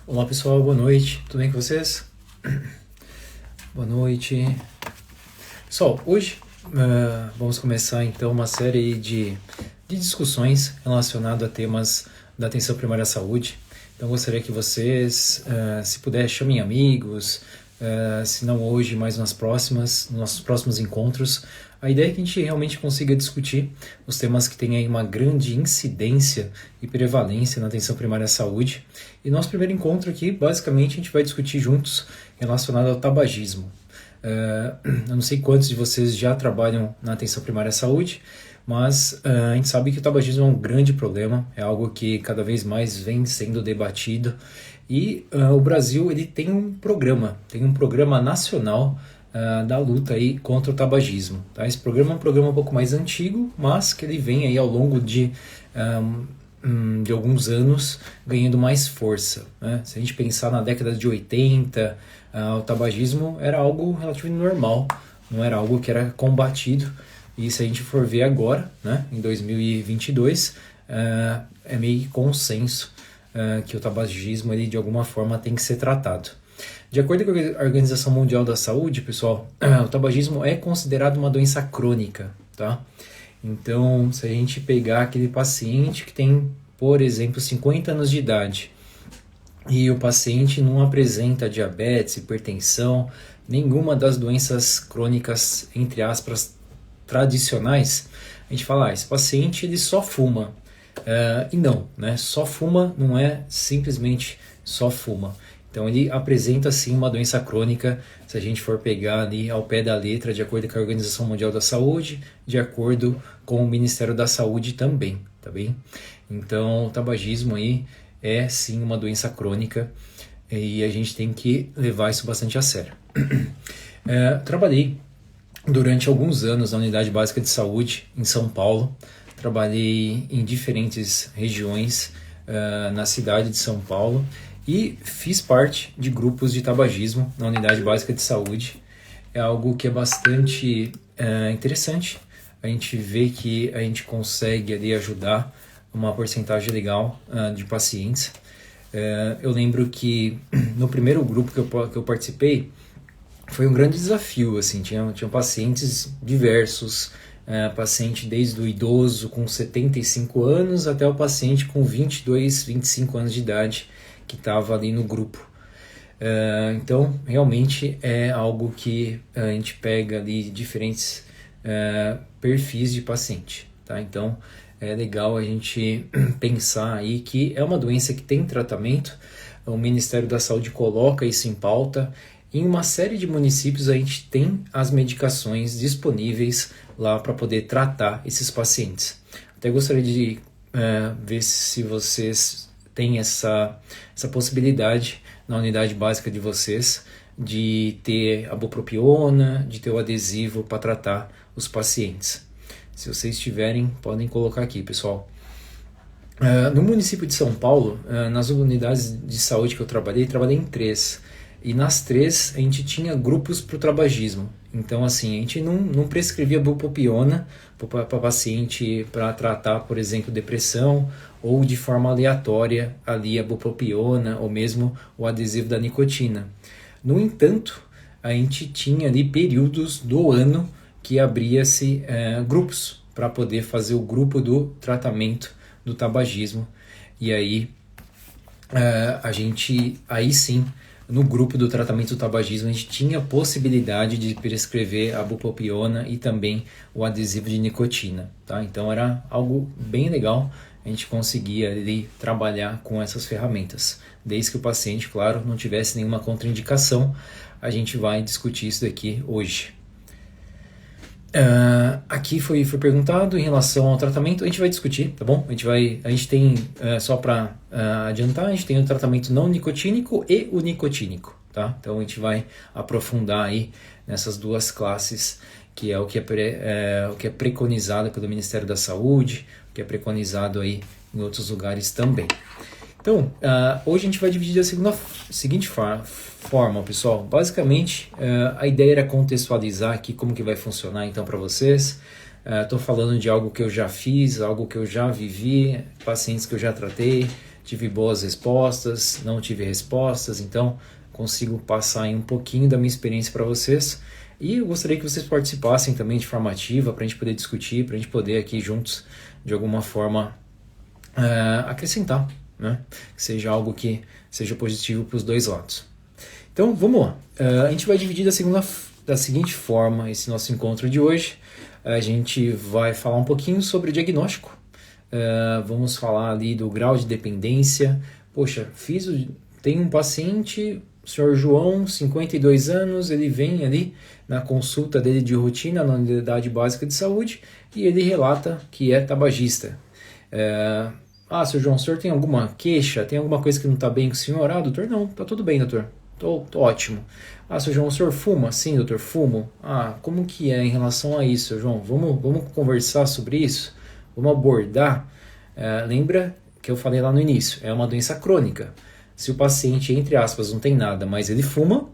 Olá pessoal, boa noite, tudo bem com vocês? Boa noite. Pessoal, hoje vamos começar então uma série de discussões relacionadas a temas da atenção primária à saúde. Então gostaria que vocês, se puder, chamem amigos, se não hoje, mas nos nossos próximos encontros. A ideia é que a gente realmente consiga discutir os temas que têm aí uma grande incidência e prevalência na atenção primária à saúde. E nosso primeiro encontro aqui, basicamente, a gente vai discutir juntos relacionado ao tabagismo. Eu não sei quantos de vocês já trabalham na atenção primária à saúde, mas a gente sabe que o tabagismo é um grande problema, é algo que cada vez mais vem sendo debatido. E o Brasil ele tem um programa nacional da luta aí contra o tabagismo. Tá? Esse programa é um programa um pouco mais antigo, mas que ele vem aí ao longo de alguns anos ganhando mais força. Né? Se a gente pensar na década de 80, o tabagismo era algo relativamente normal, não era algo que era combatido. E se a gente for ver agora, né, em 2022, é meio que consenso que o tabagismo ele, de alguma forma tem que ser tratado. De acordo com a Organização Mundial da Saúde, pessoal, o tabagismo é considerado uma doença crônica, tá? Então, se a gente pegar aquele paciente que tem, por exemplo, 50 anos de idade e o paciente não apresenta diabetes, hipertensão, nenhuma das doenças crônicas, entre aspas, tradicionais, a gente fala, esse paciente ele só fuma. E não, né? Só fuma não é simplesmente só fuma. Então ele apresenta sim uma doença crônica, se a gente for pegar ali ao pé da letra, de acordo com a Organização Mundial da Saúde, de acordo com o Ministério da Saúde também, tá bem? Então o tabagismo aí é sim uma doença crônica e a gente tem que levar isso bastante a sério. Trabalhei durante alguns anos na Unidade Básica de Saúde em São Paulo, trabalhei em diferentes regiões na cidade de São Paulo e fiz parte de grupos de tabagismo na Unidade Básica de Saúde. É algo que é bastante interessante. A gente vê que a gente consegue ali ajudar uma porcentagem legal de pacientes. Eu lembro que no primeiro grupo que eu participei foi um grande desafio, assim, tinha pacientes diversos, paciente desde o idoso com 75 anos até o paciente com 22, 25 anos de idade que estava ali no grupo. Então, realmente é algo que a gente pega ali diferentes perfis de paciente, tá? Então, é legal a gente pensar aí que é uma doença que tem tratamento, o Ministério da Saúde coloca isso em pauta. Em uma série de municípios a gente tem as medicações disponíveis lá para poder tratar esses pacientes. Até gostaria de ver se vocês têm essa possibilidade na unidade básica de vocês de ter a bupropiona, de ter o adesivo para tratar os pacientes. Se vocês tiverem, podem colocar aqui, pessoal. No município de São Paulo, nas unidades de saúde que eu trabalhei em 3. E nas 3 a gente tinha grupos para o tabagismo. Então, assim, a gente não prescrevia bupropiona para paciente para tratar, por exemplo, depressão ou de forma aleatória ali a bupropiona ou mesmo o adesivo da nicotina. No entanto, a gente tinha ali períodos do ano que abria-se grupos para poder fazer o grupo do tratamento do tabagismo. E aí, a gente, aí sim, no grupo do tratamento do tabagismo, a gente tinha a possibilidade de prescrever a bupropiona e também o adesivo de nicotina, tá? Então era algo bem legal, a gente conseguia ali trabalhar com essas ferramentas. Desde que o paciente, claro, não tivesse nenhuma contraindicação, a gente vai discutir isso daqui hoje. Aqui foi perguntado em relação ao tratamento, a gente vai discutir, tá bom? A gente tem, só para adiantar, a gente tem o tratamento não nicotínico e o nicotínico, tá? Então a gente vai aprofundar aí nessas duas classes, que é o que é preconizado pelo Ministério da Saúde, o que é preconizado aí em outros lugares também. Então, hoje a gente vai dividir da seguinte forma, pessoal. Basicamente, a ideia era contextualizar aqui como que vai funcionar então para vocês. Estou falando de algo que eu já fiz, algo que eu já vivi, pacientes que eu já tratei, tive boas respostas, não tive respostas, então consigo passar aí um pouquinho da minha experiência para vocês. E eu gostaria que vocês participassem também de forma ativa, para a gente poder discutir, para a gente poder aqui juntos, de alguma forma, acrescentar, né? Que seja algo que seja positivo para os dois lados. Então, vamos lá. A gente vai dividir da seguinte forma esse nosso encontro de hoje. A gente vai falar um pouquinho sobre o diagnóstico. Vamos falar ali do grau de dependência. Poxa, tem um paciente, o senhor João, 52 anos, ele vem ali na consulta dele de rotina na unidade básica de saúde e ele relata que é tabagista. Seu João, o senhor tem alguma queixa? Tem alguma coisa que não está bem com o senhor? Doutor, não, está tudo bem, doutor. Tô ótimo. Seu João, o senhor fuma? Sim, doutor, fumo. Como que é em relação a isso, João? Vamos conversar sobre isso? Vamos abordar? Lembra que eu falei lá no início, é uma doença crônica. Se o paciente, entre aspas, não tem nada, mas ele fuma,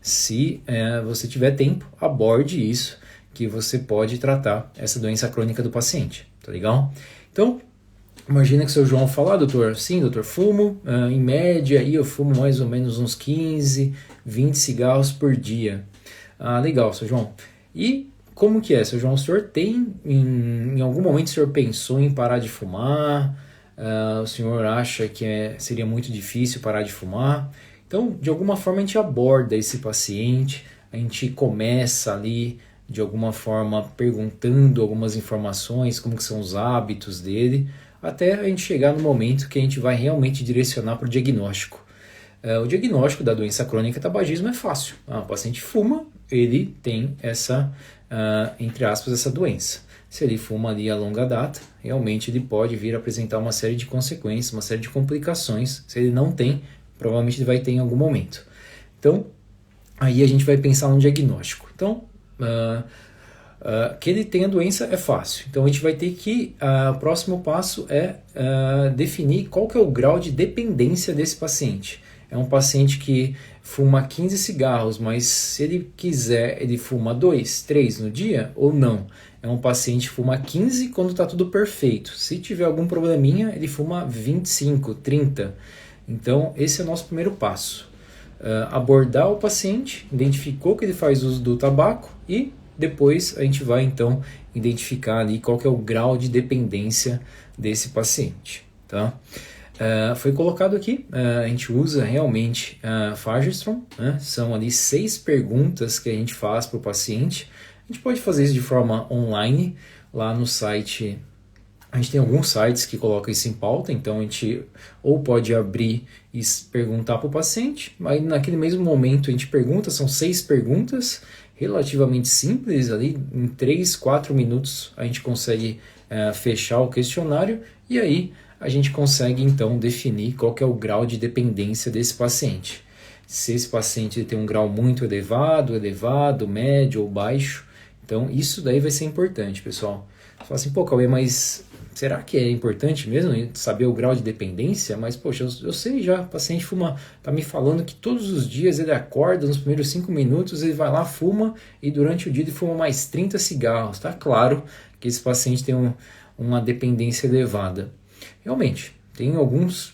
se você tiver tempo, aborde isso, que você pode tratar essa doença crônica do paciente, tá legal? Então, imagina que o seu João fala, doutor, sim, doutor, fumo, em média, aí eu fumo mais ou menos uns 15, 20 cigarros por dia. Legal, seu João. E como que é, seu João? O senhor tem, em algum momento, o senhor pensou em parar de fumar? O senhor acha que seria muito difícil parar de fumar? Então, de alguma forma, a gente aborda esse paciente, a gente começa ali, de alguma forma, perguntando algumas informações, como que são os hábitos dele, até a gente chegar no momento que a gente vai realmente direcionar para o diagnóstico. O diagnóstico da doença crônica tabagismo é fácil. O paciente fuma, ele tem entre aspas, essa doença. Se ele fuma ali a longa data, realmente ele pode vir a apresentar uma série de consequências, uma série de complicações. Se ele não tem, provavelmente ele vai ter em algum momento. Então, aí a gente vai pensar no diagnóstico. Então, que ele tenha doença é fácil. Então a gente vai ter que, o próximo passo é definir qual que é o grau de dependência desse paciente. É um paciente que fuma 15 cigarros, mas se ele quiser, ele fuma 2, 3 no dia ou não? É um paciente que fuma 15 quando está tudo perfeito. Se tiver algum probleminha, ele fuma 25, 30. Então esse é o nosso primeiro passo. Abordar o paciente, identificou que ele faz uso do tabaco e depois a gente vai então identificar ali qual que é o grau de dependência desse paciente, tá? Foi colocado aqui, a gente usa realmente Fagerstrom, né? São ali 6 perguntas que a gente faz para o paciente. A gente pode fazer isso de forma online, lá no site. A gente tem alguns sites que colocam isso em pauta, então a gente ou pode abrir e perguntar para o paciente, mas naquele mesmo momento a gente pergunta, são 6 perguntas, relativamente simples, ali em 3, 4 minutos a gente consegue fechar o questionário e aí a gente consegue então definir qual que é o grau de dependência desse paciente. Se esse paciente tem um grau muito elevado, médio ou baixo, então isso daí vai ser importante, pessoal. Você fala assim, Cauê, mas será que é importante mesmo saber o grau de dependência? Mas, poxa, eu sei já, o paciente fuma, tá me falando que todos os dias ele acorda, nos primeiros 5 minutos ele vai lá, fuma, e durante o dia ele fuma mais 30 cigarros. Tá claro que esse paciente tem uma dependência elevada. Realmente, tem alguns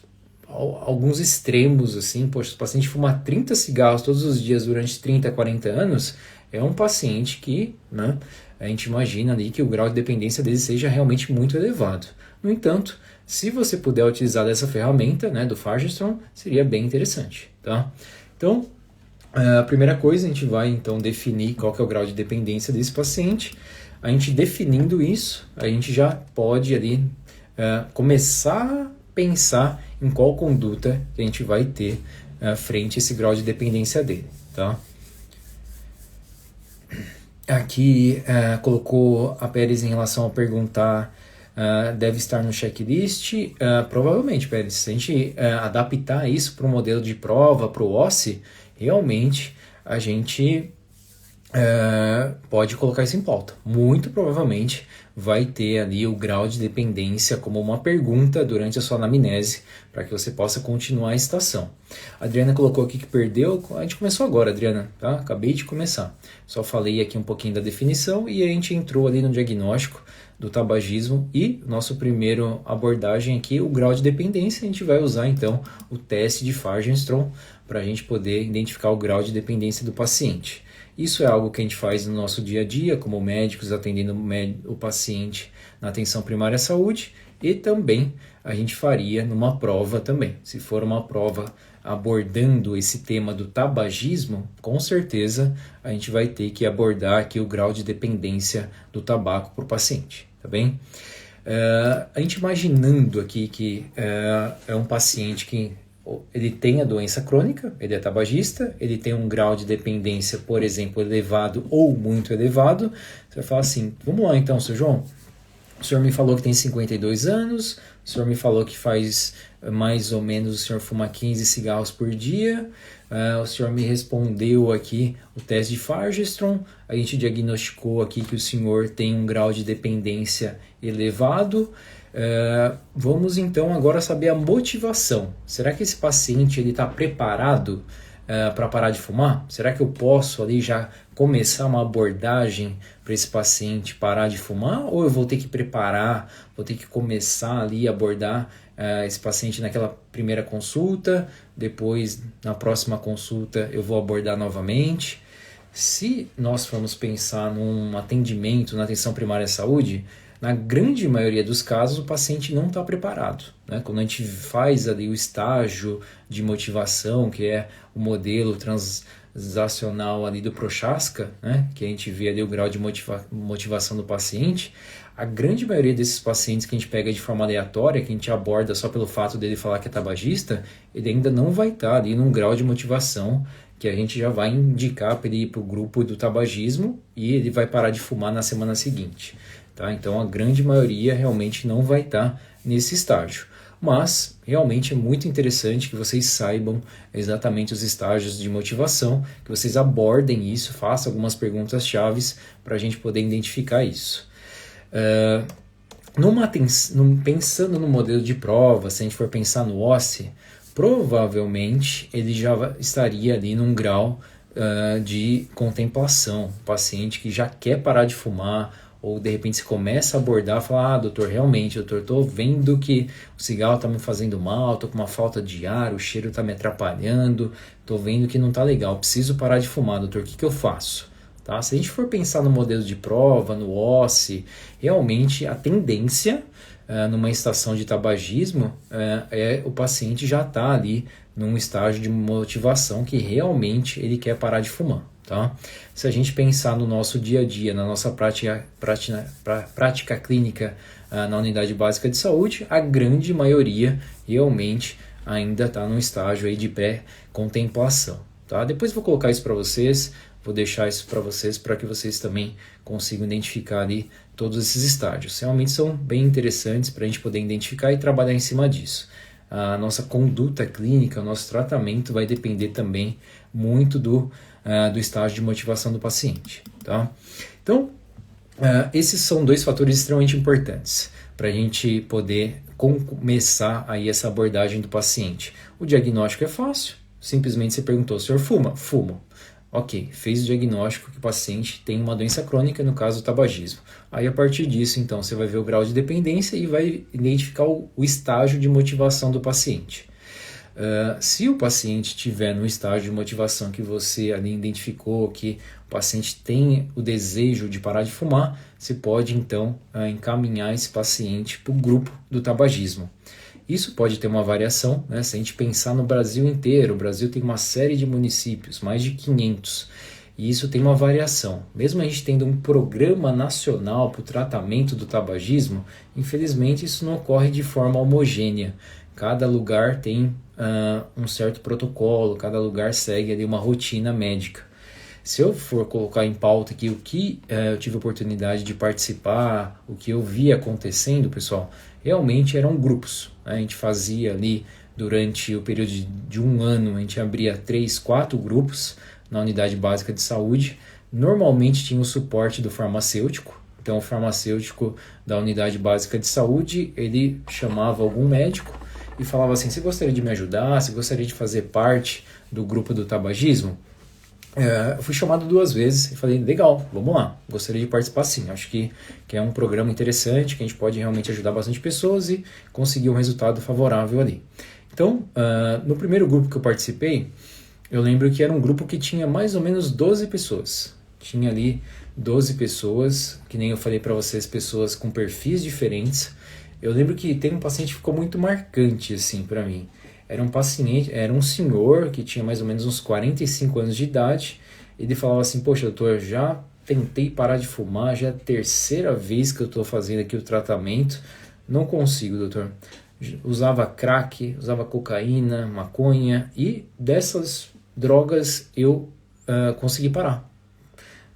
extremos, assim, poxa, se o paciente fuma 30 cigarros todos os dias durante 30, 40 anos, é um paciente que, né, a gente imagina ali que o grau de dependência dele seja realmente muito elevado. No entanto, se você puder utilizar dessa ferramenta, né, do Fagerstrom, seria bem interessante, tá? Então, a primeira coisa, a gente vai então definir qual que é o grau de dependência desse paciente. A gente definindo isso, a gente já pode ali começar a pensar em qual conduta que a gente vai ter frente a esse grau de dependência dele, tá? Aqui colocou a Pérez em relação a perguntar, deve estar no checklist? Provavelmente, Pérez, se a gente adaptar isso para o modelo de prova, para o OSCE, realmente a gente pode colocar isso em pauta. Muito provavelmente vai ter ali o grau de dependência como uma pergunta durante a sua anamnese, para que você possa continuar a estação. A Adriana colocou aqui que perdeu, a gente começou agora, Adriana, tá? Acabei de começar. Só falei aqui um pouquinho da definição e a gente entrou ali no diagnóstico do tabagismo e nosso primeiro abordagem aqui, o grau de dependência. A gente vai usar então o teste de Fagenstrom para a gente poder identificar o grau de dependência do paciente. Isso é algo que a gente faz no nosso dia a dia, como médicos atendendo o paciente na atenção primária à saúde, e também a gente faria numa prova também. Se for uma prova abordando esse tema do tabagismo, com certeza a gente vai ter que abordar aqui o grau de dependência do tabaco para o paciente, tá bem? A gente imaginando aqui que é um paciente que ele tem a doença crônica, ele é tabagista, ele tem um grau de dependência, por exemplo, elevado ou muito elevado. Você vai falar assim, vamos lá então, seu João, o senhor me falou que tem 52 anos, o senhor me falou que faz mais ou menos, o senhor fuma 15 cigarros por dia, o senhor me respondeu aqui o teste de Fagenstrom, a gente diagnosticou aqui que o senhor tem um grau de dependência elevado. Vamos então agora saber a motivação. Será que esse paciente está preparado para parar de fumar? Será que eu posso ali já começar uma abordagem para esse paciente parar de fumar? Ou eu vou ter que preparar, vou ter que começar ali a abordar esse paciente naquela primeira consulta, depois na próxima consulta eu vou abordar novamente? Se nós formos pensar num atendimento na atenção primária à saúde, na grande maioria dos casos, o paciente não está preparado, né? Quando a gente faz ali o estágio de motivação, que é o modelo transacional ali do Prochaska, né? Que a gente vê ali o grau de motivação do paciente, a grande maioria desses pacientes que a gente pega de forma aleatória, que a gente aborda só pelo fato dele falar que é tabagista, ele ainda não vai estar ali num grau de motivação que a gente já vai indicar para ele ir para o grupo do tabagismo e ele vai parar de fumar na semana seguinte. Tá? Então a grande maioria realmente não vai estar nesse estágio. Mas realmente é muito interessante que vocês saibam exatamente os estágios de motivação, que vocês abordem isso, façam algumas perguntas chaves para a gente poder identificar isso. Pensando no modelo de prova, se a gente for pensar no OSCE, provavelmente ele já estaria ali num grau de contemplação, paciente que já quer parar de fumar, ou de repente se começa a abordar, falar, doutor, realmente, doutor, estou vendo que o cigarro está me fazendo mal, estou com uma falta de ar, o cheiro está me atrapalhando, estou vendo que não está legal, preciso parar de fumar, doutor, o que eu faço? Tá? Se a gente for pensar no modelo de prova, no OSCE, realmente a tendência numa estação de tabagismo é o paciente já está ali num estágio de motivação que realmente ele quer parar de fumar. Tá? Se a gente pensar no nosso dia a dia, na nossa prática clínica na unidade básica de saúde, a grande maioria realmente ainda está num estágio aí de pré-contemplação. Tá? Depois vou colocar isso para vocês, vou deixar isso para vocês para que vocês também consigam identificar ali todos esses estágios. Realmente são bem interessantes para a gente poder identificar e trabalhar em cima disso. A nossa conduta clínica, o nosso tratamento vai depender também muito do estágio de motivação do paciente. Tá? Então, esses são dois fatores extremamente importantes para a gente poder começar aí essa abordagem do paciente. O diagnóstico é fácil, simplesmente você perguntou, o senhor fuma? Fumo. Ok, fez o diagnóstico que o paciente tem uma doença crônica, no caso o tabagismo. Aí a partir disso, então, você vai ver o grau de dependência e vai identificar o estágio de motivação do paciente. Se o paciente estiver no estágio de motivação que você ali identificou, que o paciente tem o desejo de parar de fumar, você pode então encaminhar esse paciente para o grupo do tabagismo. Isso pode ter uma variação, né? Se a gente pensar no Brasil inteiro, o Brasil tem uma série de municípios, mais de 500, e isso tem uma variação. Mesmo a gente tendo um programa nacional para o tratamento do tabagismo, infelizmente isso não ocorre de forma homogênea. Cada lugar tem um certo protocolo, cada lugar segue ali uma rotina médica. Se eu for colocar em pauta aqui o que eu tive a oportunidade de participar, o que eu vi acontecendo, pessoal, realmente eram grupos. Né? A gente fazia ali, durante o período de um ano, a gente abria 3, 4 grupos na unidade básica de saúde, Normalmente tinha o suporte do farmacêutico. Então, o farmacêutico da unidade básica de saúde, ele chamava algum médico e falava assim: você gostaria de me ajudar? Você gostaria de fazer parte do grupo do tabagismo? Eu fui chamado 2 vezes e falei: legal, vamos lá, gostaria de participar sim. Acho que é um programa interessante, que a gente pode realmente ajudar bastante pessoas e conseguir um resultado favorável ali. Então, no primeiro grupo que eu participei, eu lembro que era um grupo que tinha mais ou menos 12 pessoas. Tinha ali 12 pessoas, que nem eu falei para vocês, pessoas com perfis diferentes. Eu lembro que tem um paciente que ficou muito marcante assim para mim. Era um paciente, era um senhor que tinha mais ou menos uns 45 anos de idade. Ele falava assim: poxa, doutor, já tentei parar de fumar, já é a 3ª vez que eu estou fazendo aqui o tratamento, não consigo, doutor. Usava crack, usava cocaína, maconha, e dessas drogas eu consegui parar.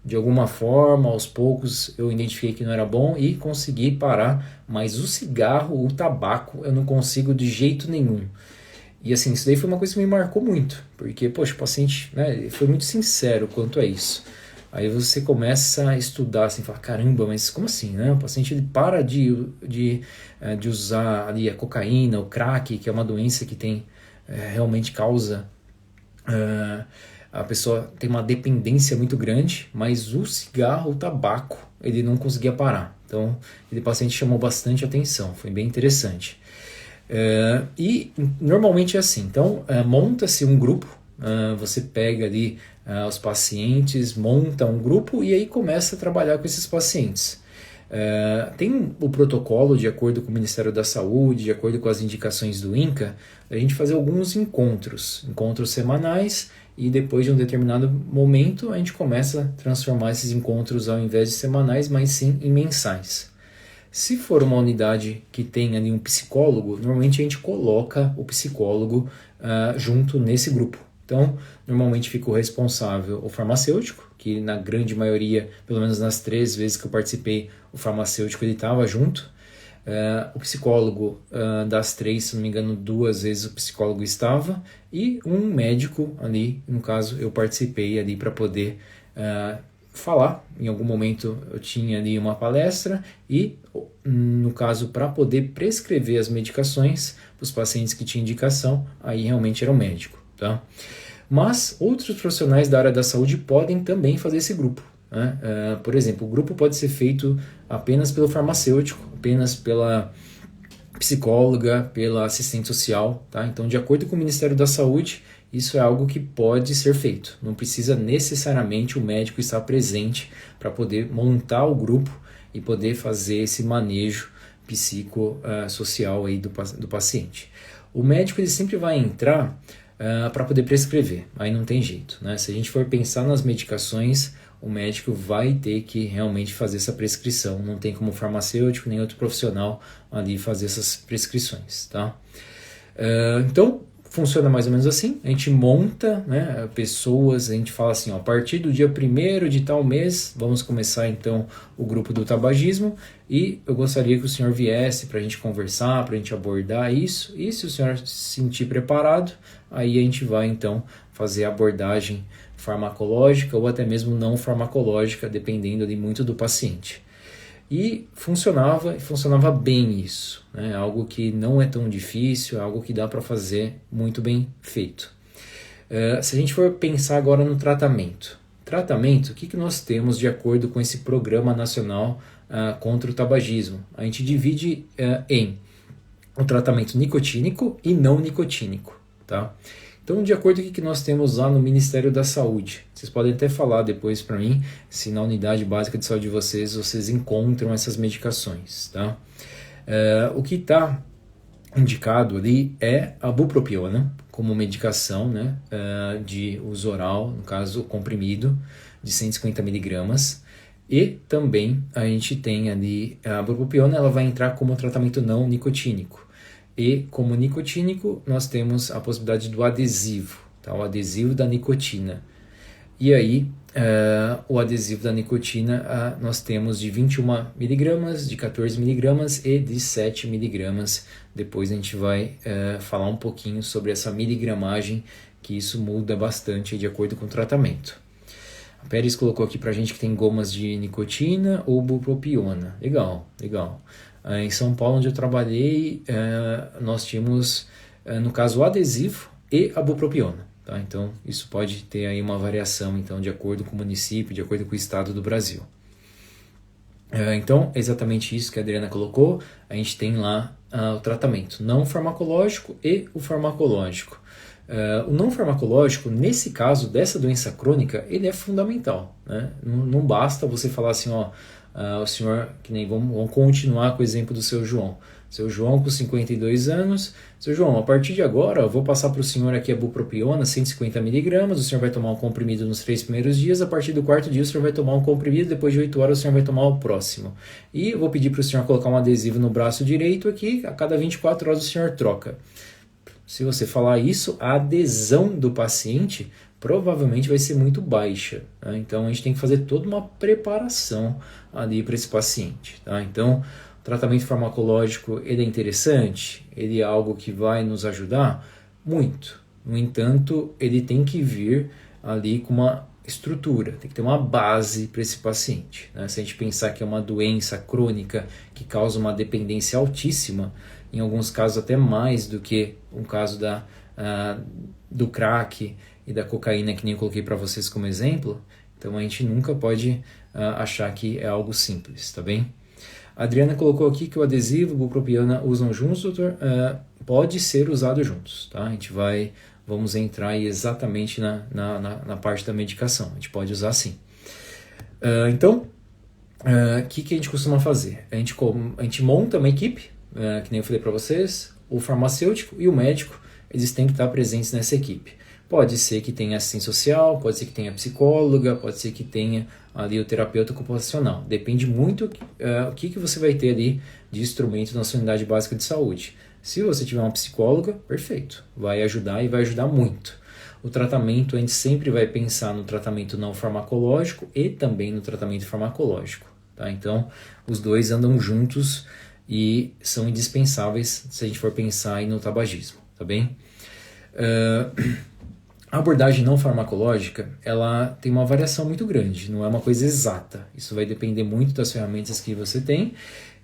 De alguma forma, aos poucos, eu identifiquei que não era bom e consegui parar, mas o cigarro, o tabaco, eu não consigo de jeito nenhum. E assim, isso daí foi uma coisa que me marcou muito, porque, poxa, o paciente, né, foi muito sincero quanto a isso. Aí você começa a estudar, assim, fala: caramba, mas como assim, né? O paciente ele para de usar ali a cocaína, o crack, que é uma doença que tem, realmente causa... a pessoa tem uma dependência muito grande, mas o cigarro, o tabaco, ele não conseguia parar. Então, o paciente chamou bastante atenção, foi bem interessante. E normalmente é assim, então monta-se um grupo, você pega ali os pacientes, monta um grupo e aí começa a trabalhar com esses pacientes. Tem o protocolo, de acordo com o Ministério da Saúde, de acordo com as indicações do INCA, a gente fazer alguns encontros semanais, e depois de um determinado momento a gente começa a transformar esses encontros, ao invés de semanais, mas sim em mensais. Se for uma unidade que tem ali um psicólogo, normalmente a gente coloca o psicólogo junto nesse grupo. Então, normalmente fica o responsável, o farmacêutico, que na grande maioria, pelo menos nas 3 vezes que eu participei, o farmacêutico ele estava junto. O psicólogo, das 3, se não me engano, 2 vezes o psicólogo estava, e um médico ali, no caso, eu participei ali para poder falar. Em algum momento eu tinha ali uma palestra e, no caso, para poder prescrever as medicações para os pacientes que tinham indicação, aí realmente era o médico, tá? Mas outros profissionais da área da saúde podem também fazer esse grupo, né? Por exemplo, o grupo pode ser feito apenas pelo farmacêutico, apenas pela psicóloga, pela assistente social, tá? Então, de acordo com o Ministério da Saúde, isso é algo que pode ser feito. Não precisa necessariamente o médico estar presente para poder montar o grupo e poder fazer esse manejo psicossocial aí do paciente. O médico ele sempre vai entrar para poder prescrever, aí não tem jeito, né? Se a gente for pensar nas medicações, o médico vai ter que realmente fazer essa prescrição. Não tem como o farmacêutico nem outro profissional ali fazer essas prescrições, tá? Então, funciona mais ou menos assim. A gente monta, né, pessoas, a gente fala assim: ó, a partir do dia 1º de tal mês, vamos começar então o grupo do tabagismo, e eu gostaria que o senhor viesse para a gente conversar, para a gente abordar isso, e se o senhor se sentir preparado, aí a gente vai então fazer a abordagem farmacológica ou até mesmo não farmacológica, dependendo ali muito do paciente. E funcionava bem isso, né? Algo que não é tão difícil, algo que dá para fazer muito bem feito. Se a gente for pensar agora no tratamento, o que nós temos de acordo com esse Programa Nacional contra o Tabagismo? A gente divide em o tratamento nicotínico e não nicotínico, tá? Então, de acordo com o que nós temos lá no Ministério da Saúde, vocês podem até falar depois para mim se na unidade básica de saúde de vocês encontram essas medicações, tá? O que está indicado ali é a bupropiona como medicação, né, de uso oral, no caso comprimido, de 150 miligramas. E também a gente tem ali a bupropiona, ela vai entrar como tratamento não nicotínico. E como nicotínico, nós temos a possibilidade do adesivo, tá? O adesivo da nicotina. E aí, o adesivo da nicotina, nós temos de 21 miligramas, de 14 miligramas e de 7 miligramas. Depois a gente vai falar um pouquinho sobre essa miligramagem, que isso muda bastante de acordo com o tratamento. A Pérez colocou aqui pra gente que tem gomas de nicotina ou bupropiona. Legal, legal. Em São Paulo, onde eu trabalhei, nós tínhamos, no caso, o adesivo e a bupropiona. Tá? Então, isso pode ter aí uma variação, então, de acordo com o município, de acordo com o estado do Brasil. Então, é exatamente isso que a Adriana colocou. A gente tem lá o tratamento não farmacológico e o farmacológico. O não farmacológico, nesse caso dessa doença crônica, ele é fundamental, né? Não basta você falar assim, ó, o senhor, que nem vamos continuar com o exemplo do seu João. Seu João com 52 anos, seu João, a partir de agora, eu vou passar para o senhor aqui a bupropiona, 150 mg, o senhor vai tomar um comprimido nos 3 primeiros dias, a partir do 4º dia o senhor vai tomar um comprimido, depois de 8 horas o senhor vai tomar o próximo. E eu vou pedir para o senhor colocar um adesivo no braço direito aqui, a cada 24 horas o senhor troca. Se você falar isso, a adesão do paciente provavelmente vai ser muito baixa. Tá? Então a gente tem que fazer toda uma preparação ali para esse paciente. Tá? Então o tratamento farmacológico ele é interessante, ele é algo que vai nos ajudar muito. No entanto, ele tem que vir ali com uma estrutura, tem que ter uma base para esse paciente. Né? Se a gente pensar que é uma doença crônica que causa uma dependência altíssima, em alguns casos até mais do que um caso do crack e da cocaína, que nem eu coloquei para vocês como exemplo, então a gente nunca pode achar que é algo simples, tá bem? A Adriana colocou aqui que o adesivo e o bupropiona usam juntos, doutor. Pode ser usado juntos, tá? Vamos entrar aí exatamente na parte da medicação, a gente pode usar sim. Então, o que a gente costuma fazer? A gente monta uma equipe, que nem eu falei para vocês, o farmacêutico e o médico, eles têm que estar presentes nessa equipe. Pode ser que tenha assistente social, pode ser que tenha psicóloga, pode ser que tenha ali o terapeuta ocupacional. Depende muito o que você vai ter ali de instrumento na sua unidade básica de saúde. Se você tiver uma psicóloga, perfeito, vai ajudar e vai ajudar muito. O tratamento, a gente sempre vai pensar no tratamento não farmacológico e também no tratamento farmacológico. Tá? Então, os dois andam juntos e são indispensáveis se a gente for pensar aí no tabagismo, tá bem? A abordagem não farmacológica, ela tem uma variação muito grande, não é uma coisa exata. Isso vai depender muito das ferramentas que você tem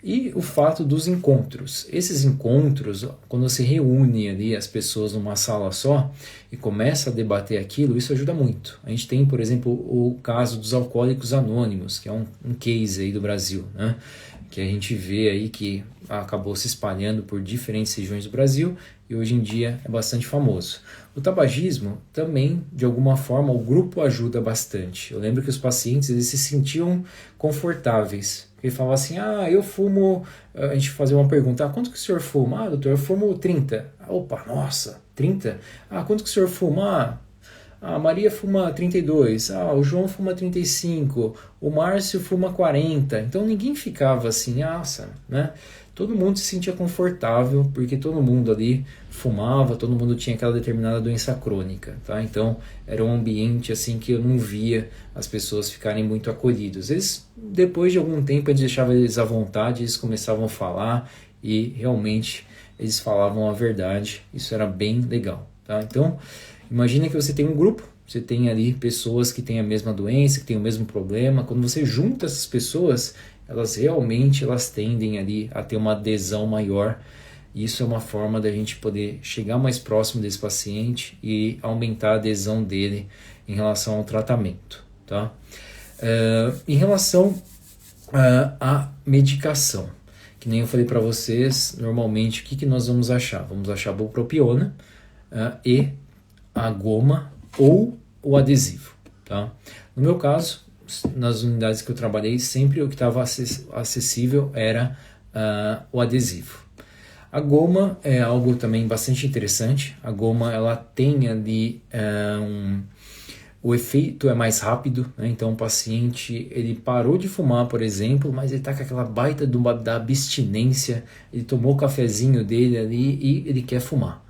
e o fato dos encontros. Esses encontros, quando você reúne ali as pessoas numa sala só e começa a debater aquilo, isso ajuda muito. A gente tem, por exemplo, o caso dos alcoólicos anônimos, que é um case aí do Brasil, né? Que a gente vê aí que acabou se espalhando por diferentes regiões do Brasil e hoje em dia é bastante famoso. O tabagismo também, de alguma forma, o grupo ajuda bastante. Eu lembro que os pacientes eles se sentiam confortáveis. Ele falava assim, eu fumo, a gente fazia uma pergunta, quanto que o senhor fuma? Doutor, eu fumo 30. Opa, nossa, 30? Quanto que o senhor fuma? A Maria fuma 32, o João fuma 35, o Márcio fuma 40. Então ninguém ficava assim, né? Todo mundo se sentia confortável, porque todo mundo ali fumava, todo mundo tinha aquela determinada doença crônica, tá? Então era um ambiente assim que eu não via as pessoas ficarem muito acolhidas. Eles, depois de algum tempo, a gente deixava eles à vontade, eles começavam a falar e realmente eles falavam a verdade. Isso era bem legal, tá? Então, imagina que você tem um grupo, você tem ali pessoas que têm a mesma doença, que têm o mesmo problema. Quando você junta essas pessoas, elas tendem ali a ter uma adesão maior. Isso é uma forma da gente poder chegar mais próximo desse paciente e aumentar a adesão dele em relação ao tratamento, tá? Em relação à medicação, que nem eu falei para vocês, normalmente o que nós vamos achar? Vamos achar a bupropiona e a goma ou o adesivo, tá? No meu caso, nas unidades que eu trabalhei, sempre o que estava acessível era o adesivo. A goma é algo também bastante interessante. A goma ela tem ali o efeito é mais rápido, né? Então o paciente ele parou de fumar, por exemplo, mas ele está com aquela baita da abstinência, ele tomou o cafezinho dele ali e ele quer fumar.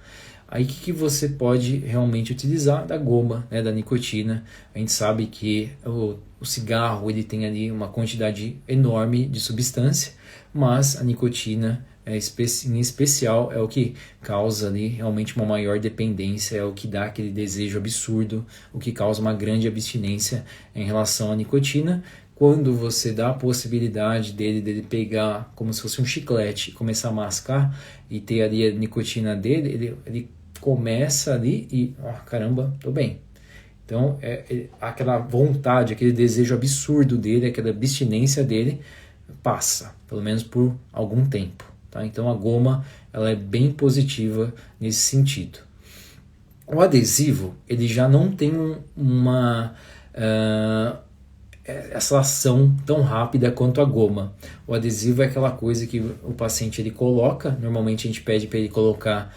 Aí o que você pode realmente utilizar? Da goma, né, da nicotina. A gente sabe que o cigarro ele tem ali uma quantidade enorme de substância, mas a nicotina em especial, é o que causa ali realmente uma maior dependência, é o que dá aquele desejo absurdo, o que causa uma grande abstinência em relação à nicotina. Quando você dá a possibilidade dele pegar como se fosse um chiclete e começar a mascar e ter ali a nicotina dele, ele começa ali e, caramba, tô bem. Então, aquela vontade, aquele desejo absurdo dele, aquela abstinência dele, passa, pelo menos por algum tempo. Tá? Então, a goma ela é bem positiva nesse sentido. O adesivo, ele já não tem essa ação tão rápida quanto a goma. O adesivo é aquela coisa que o paciente ele coloca, normalmente a gente pede para ele colocar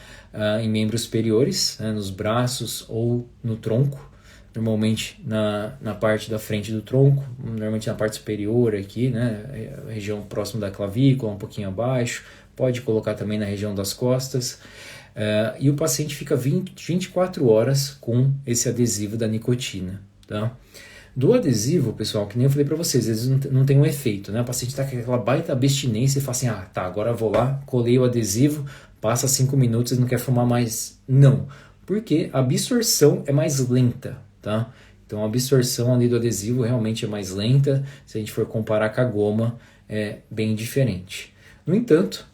em membros superiores, né, nos braços ou no tronco, normalmente na parte da frente do tronco, normalmente na parte superior aqui, né, a região próxima da clavícula, um pouquinho abaixo, pode colocar também na região das costas, e o paciente fica 24 horas com esse adesivo da nicotina, tá? Do adesivo, pessoal, que nem eu falei para vocês, às vezes não tem um efeito, né? O paciente está com aquela baita abstinência e fala assim, tá, agora eu vou lá, colei o adesivo, passa 5 minutos e não quer fumar mais. Não, porque a absorção é mais lenta, tá? Então a absorção ali do adesivo realmente é mais lenta, se a gente for comparar com a goma, é bem diferente. No entanto,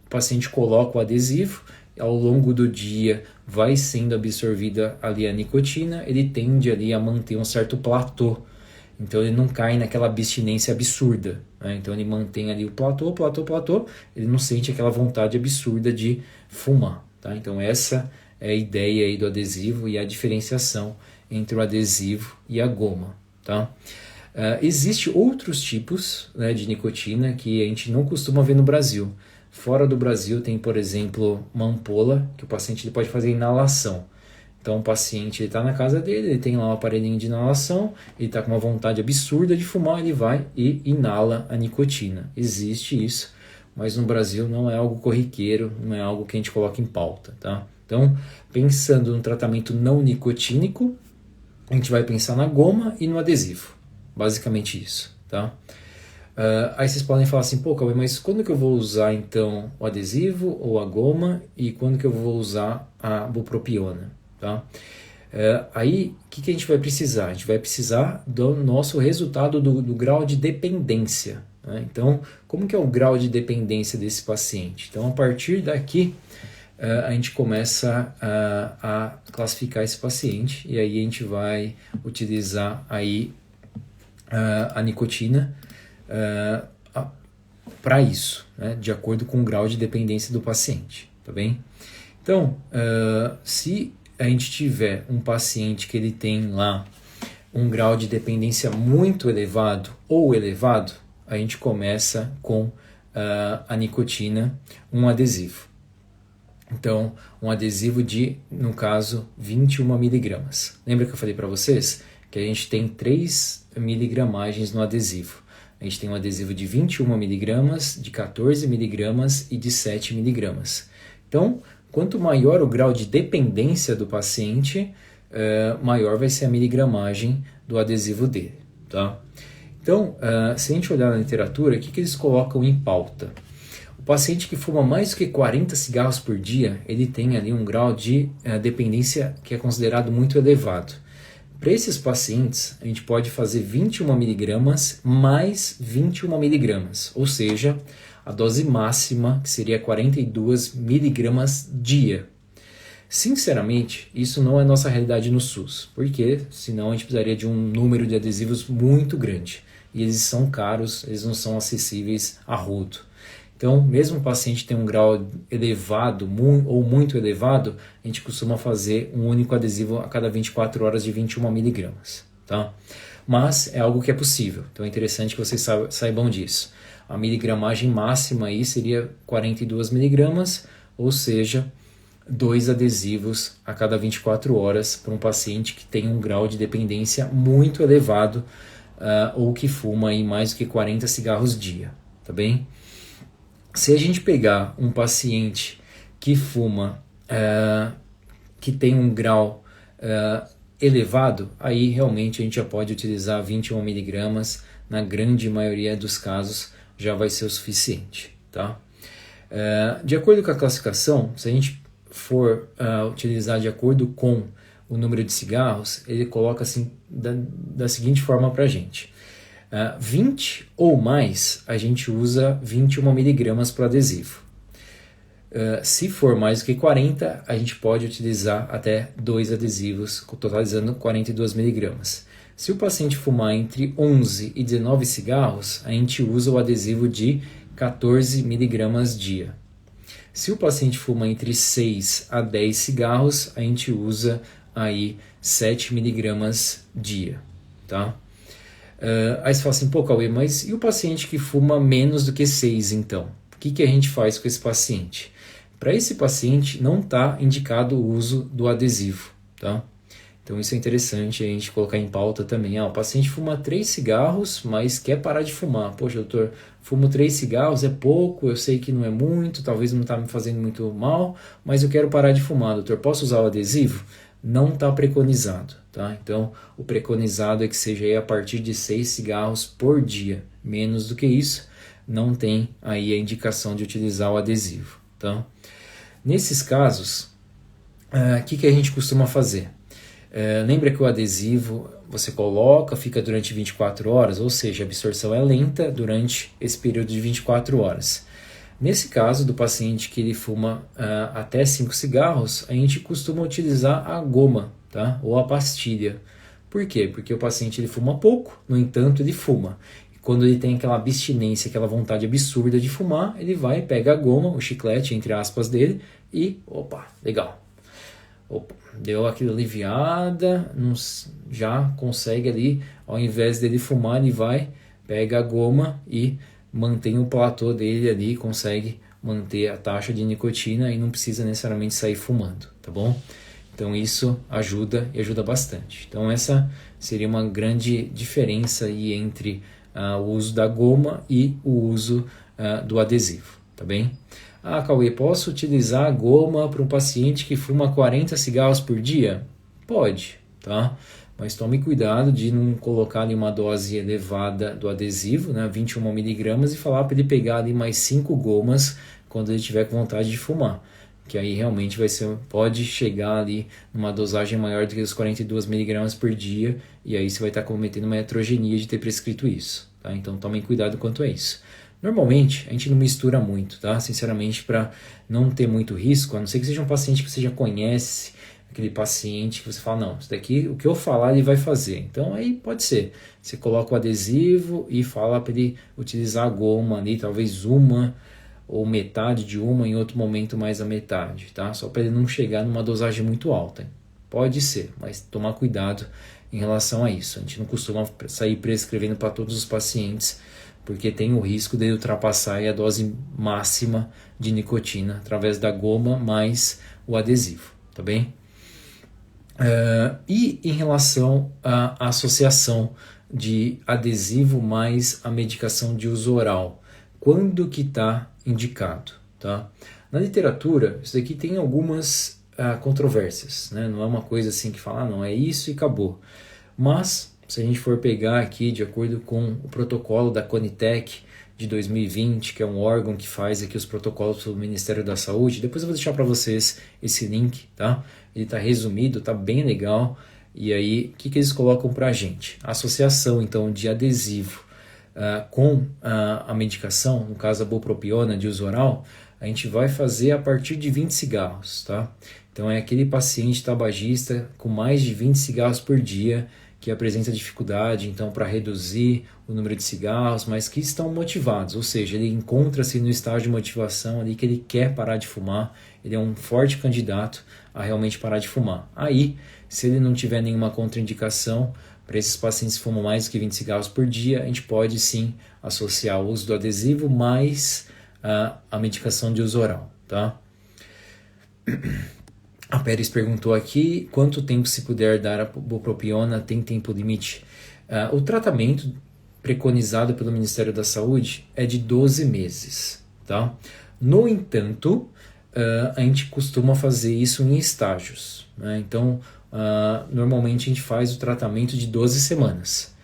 o paciente coloca o adesivo, ao longo do dia vai sendo absorvida ali a nicotina, ele tende ali a manter um certo platô, então ele não cai naquela abstinência absurda, né? Então ele mantém ali o platô, ele não sente aquela vontade absurda de fumar, tá? Então essa é a ideia aí do adesivo e a diferenciação entre o adesivo e a goma, tá? Existem outros tipos, né, de nicotina que a gente não costuma ver no Brasil. Fora do Brasil tem, por exemplo, uma ampola que o paciente ele pode fazer inalação. Então o paciente está na casa dele, ele tem lá um aparelhinho de inalação, ele está com uma vontade absurda de fumar, ele vai e inala a nicotina. Existe isso, mas no Brasil não é algo corriqueiro, não é algo que a gente coloca em pauta, tá? Então, pensando no tratamento não nicotínico, a gente vai pensar na goma e no adesivo. Basicamente isso, tá? Aí vocês podem falar assim, pô, Cauê, mas quando que eu vou usar então o adesivo ou a goma e quando que eu vou usar a bupropiona, tá? Aí, o que a gente vai precisar? A gente vai precisar do nosso resultado do grau de dependência, né? Então, como que é o grau de dependência desse paciente? Então, a partir daqui, a gente começa a classificar esse paciente e aí a gente vai utilizar aí a nicotina para isso, né, de acordo com o grau de dependência do paciente, tá bem? Então, se a gente tiver um paciente que ele tem lá um grau de dependência muito elevado ou elevado, a gente começa com a nicotina, um adesivo. Então, um adesivo de, no caso, 21 miligramas. Lembra que eu falei para vocês que a gente tem 3 miligramagens no adesivo? A gente tem um adesivo de 21 miligramas, de 14 miligramas e de 7 miligramas. Então, quanto maior o grau de dependência do paciente, maior vai ser a miligramagem do adesivo dele, tá? Então, se a gente olhar na literatura, o que eles colocam em pauta? O paciente que fuma mais do que 40 cigarros por dia, ele tem ali um grau de dependência que é considerado muito elevado. Para esses pacientes, a gente pode fazer 21 miligramas mais 21 miligramas, ou seja, a dose máxima, que seria 42 miligramas dia. Sinceramente, isso não é nossa realidade no SUS, porque senão a gente precisaria de um número de adesivos muito grande. E eles são caros, eles não são acessíveis a rodo. Então, mesmo o paciente tem um grau elevado ou muito elevado, a gente costuma fazer um único adesivo a cada 24 horas de 21 miligramas, tá? Mas é algo que é possível, então é interessante que vocês saibam disso. A miligramagem máxima aí seria 42 miligramas, ou seja, 2 adesivos a cada 24 horas para um paciente que tem um grau de dependência muito elevado ou que fuma aí mais do que 40 cigarros dia, tá bem? Se a gente pegar um paciente que fuma, que tem um grau elevado, aí realmente a gente já pode utilizar 21 miligramas, na grande maioria dos casos já vai ser o suficiente, tá? De acordo com a classificação, se a gente for utilizar de acordo com o número de cigarros, ele coloca assim da seguinte forma para a gente. 20 ou mais, a gente usa 21 miligramas para o adesivo. Se for mais do que 40, a gente pode utilizar até 2 adesivos, totalizando 42 miligramas. Se o paciente fumar entre 11 e 19 cigarros, a gente usa o adesivo de 14 miligramas dia. Se o paciente fuma entre 6 a 10 cigarros, a gente usa aí 7 miligramas dia, tá? Aí você fala assim, pô, Cauê, mas e o paciente que fuma menos do que 6, então? O que a gente faz com esse paciente? Para esse paciente não está indicado o uso do adesivo, tá? Então isso é interessante a gente colocar em pauta também. O paciente fuma 3 cigarros, mas quer parar de fumar. Poxa, doutor, fumo 3 cigarros, é pouco, eu sei que não é muito, talvez não está me fazendo muito mal, mas eu quero parar de fumar, doutor, posso usar o adesivo? Não está preconizado, tá? Então o preconizado é que seja aí a partir de 6 cigarros por dia. Menos do que isso, não tem aí a indicação de utilizar o adesivo, tá? Nesses casos, o que a gente costuma fazer? Lembra que o adesivo você coloca, fica durante 24 horas, ou seja, a absorção é lenta durante esse período de 24 horas. Nesse caso do paciente que ele fuma até 5 cigarros, a gente costuma utilizar a goma, tá? Ou a pastilha. Por quê? Porque o paciente ele fuma pouco, no entanto ele fuma. E quando ele tem aquela abstinência, aquela vontade absurda de fumar, ele vai, pega a goma, o chiclete, entre aspas, dele e, opa, legal. Opa, deu aquela aliviada, já consegue ali, ao invés dele fumar, ele vai, pega a goma e mantém o platô dele ali, consegue manter a taxa de nicotina e não precisa necessariamente sair fumando, tá bom? Então isso ajuda e ajuda bastante. Então essa seria uma grande diferença aí entre o uso da goma e o uso do adesivo, tá bem? Cauê, posso utilizar a goma para um paciente que fuma 40 cigarros por dia? Pode, tá? Mas tome cuidado de não colocar ali uma dose elevada do adesivo, né, 21 miligramas, e falar para ele pegar ali mais 5 gomas quando ele tiver com vontade de fumar. Que aí realmente pode chegar ali numa dosagem maior do que os 42 miligramas por dia, e aí você vai estar cometendo uma heterogeneia de ter prescrito isso, tá? Então tomem cuidado quanto a isso. Normalmente, a gente não mistura muito, tá? Sinceramente, para não ter muito risco, a não ser que seja um paciente que você já conhece, aquele paciente que você fala, não, isso daqui, o que eu falar, ele vai fazer. Então, aí pode ser. Você coloca o adesivo e fala para ele utilizar a goma ali, talvez uma ou metade de uma, em outro momento mais a metade, tá? Só para ele não chegar numa dosagem muito alta. Pode ser, mas tomar cuidado em relação a isso. A gente não costuma sair prescrevendo para todos os pacientes, porque tem o risco de ultrapassar a dose máxima de nicotina através da goma mais o adesivo, tá bem? E em relação à associação de adesivo mais a medicação de uso oral, quando que está indicado, tá? Na literatura, isso daqui tem algumas controvérsias, né? Não é uma coisa assim que fala, não, é isso e acabou. Mas, se a gente for pegar aqui, de acordo com o protocolo da Conitec de 2020, que é um órgão que faz aqui os protocolos do Ministério da Saúde, depois eu vou deixar para vocês esse link, tá? Ele está resumido, está bem legal. E aí, o que eles colocam para a gente? A associação, então, de adesivo com a medicação, no caso a bupropiona de uso oral, a gente vai fazer a partir de 20 cigarros, tá? Então é aquele paciente tabagista com mais de 20 cigarros por dia que apresenta dificuldade, então, para reduzir o número de cigarros, mas que estão motivados, ou seja, ele encontra-se no estágio de motivação ali que ele quer parar de fumar, ele é um forte candidato a realmente parar de fumar. Aí, se ele não tiver nenhuma contraindicação, para esses pacientes que fumam mais do que 20 cigarros por dia, a gente pode sim associar o uso do adesivo mais a medicação de uso oral, tá? A Pérez perguntou aqui, quanto tempo se puder dar a bupropiona, tem tempo limite? O tratamento preconizado pelo Ministério da Saúde é de 12 meses, tá? No entanto, a gente costuma fazer isso em estágios, né? Então, normalmente a gente faz o tratamento de 12 semanas.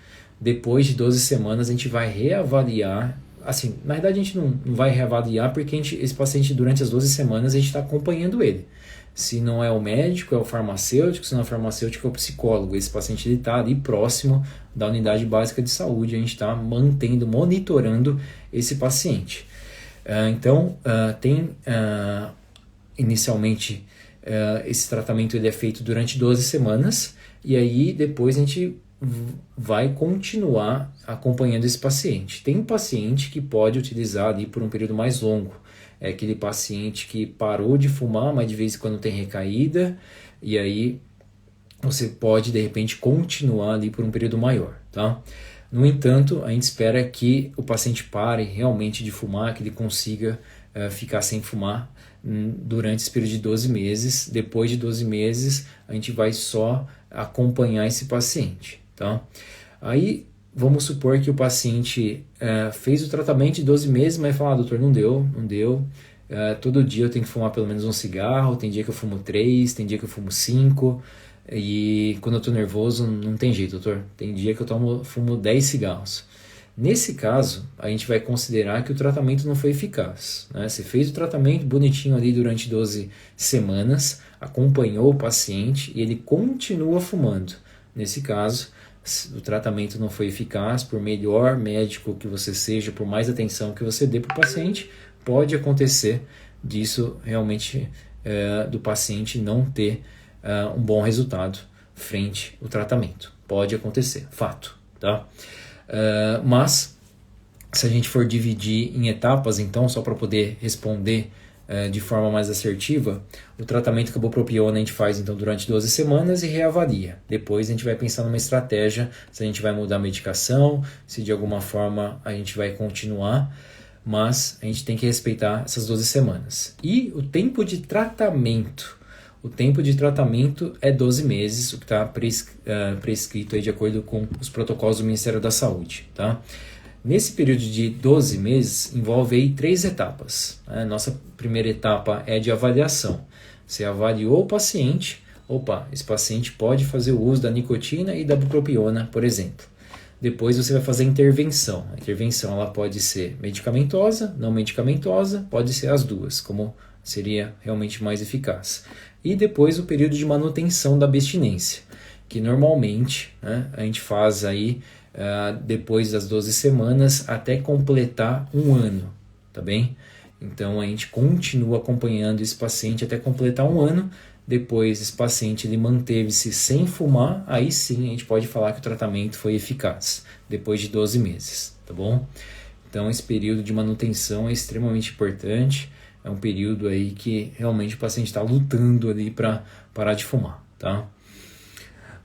Depois de 12 semanas, a gente vai reavaliar assim, na verdade a gente não vai reavaliar porque esse paciente durante as 12 semanas a gente está acompanhando ele. Se não é o médico, é o farmacêutico, se não é o farmacêutico, é o psicólogo. Esse paciente está ali próximo da unidade básica de saúde, a gente está monitorando esse paciente. Então, inicialmente, esse tratamento ele é feito durante 12 semanas, e aí depois a gente vai continuar acompanhando esse paciente. Tem um paciente que pode utilizar ali por um período mais longo. É aquele paciente que parou de fumar, mas de vez em quando tem recaída, e aí você pode, de repente, continuar ali por um período maior, tá? No entanto, a gente espera que o paciente pare realmente de fumar, que ele consiga ficar sem fumar durante esse período de 12 meses. Depois de 12 meses, a gente vai só acompanhar esse paciente, tá? Aí, vamos supor que o paciente fez o tratamento de 12 meses, mas fala, doutor, não deu. Todo dia eu tenho que fumar pelo menos um cigarro, tem dia que eu fumo 3, tem dia que eu fumo 5, e quando eu tô nervoso não tem jeito, doutor. Tem dia que eu fumo 10 cigarros. Nesse caso, a gente vai considerar que o tratamento não foi eficaz, né? Você fez o tratamento bonitinho ali durante 12 semanas, acompanhou o paciente e ele continua fumando. Nesse caso, o tratamento não foi eficaz, por melhor médico que você seja, por mais atenção que você dê para o paciente, pode acontecer disso realmente do paciente não ter um bom resultado frente ao tratamento. Pode acontecer, fato, tá? Mas, se a gente for dividir em etapas, então, só para poder responder de forma mais assertiva, o tratamento com a bupropiona a gente faz então durante 12 semanas e reavalia. Depois a gente vai pensar numa estratégia, se a gente vai mudar a medicação, se de alguma forma a gente vai continuar, mas a gente tem que respeitar essas 12 semanas. E o tempo de tratamento? O tempo de tratamento é 12 meses, o que está prescrito aí de acordo com os protocolos do Ministério da Saúde, tá? Nesse período de 12 meses, envolve aí 3 etapas. Nossa primeira etapa é de avaliação. Você avaliou o paciente, esse paciente pode fazer o uso da nicotina e da bupropiona, por exemplo. Depois você vai fazer a intervenção. A intervenção ela pode ser medicamentosa, não medicamentosa, pode ser as duas, como seria realmente mais eficaz. E depois o período de manutenção da abstinência, que normalmente a gente faz aí depois das 12 semanas até completar um ano, tá bem? Então a gente continua acompanhando esse paciente até completar um ano. Depois esse paciente ele manteve-se sem fumar, aí sim a gente pode falar que o tratamento foi eficaz, depois de 12 meses, tá bom? Então esse período de manutenção é extremamente importante, é um período aí que realmente o paciente está lutando ali para parar de fumar, tá?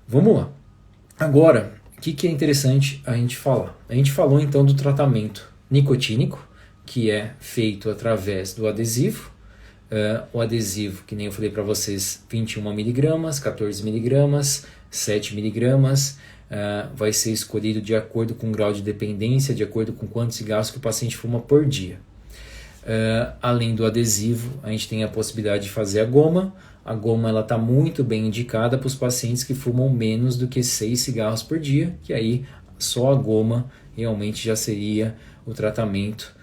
Vamos lá. Agora, o que é interessante a gente falar? A gente falou então do tratamento nicotínico, que é feito através do adesivo. O adesivo, que nem eu falei para vocês, 21 mg, 14 mg, 7 mg, vai ser escolhido de acordo com o grau de dependência, de acordo com quantos cigarros que o paciente fuma por dia. Além do adesivo, a gente tem a possibilidade de fazer a goma. A goma está muito bem indicada para os pacientes que fumam menos do que 6 cigarros por dia, que aí só a goma realmente já seria o tratamento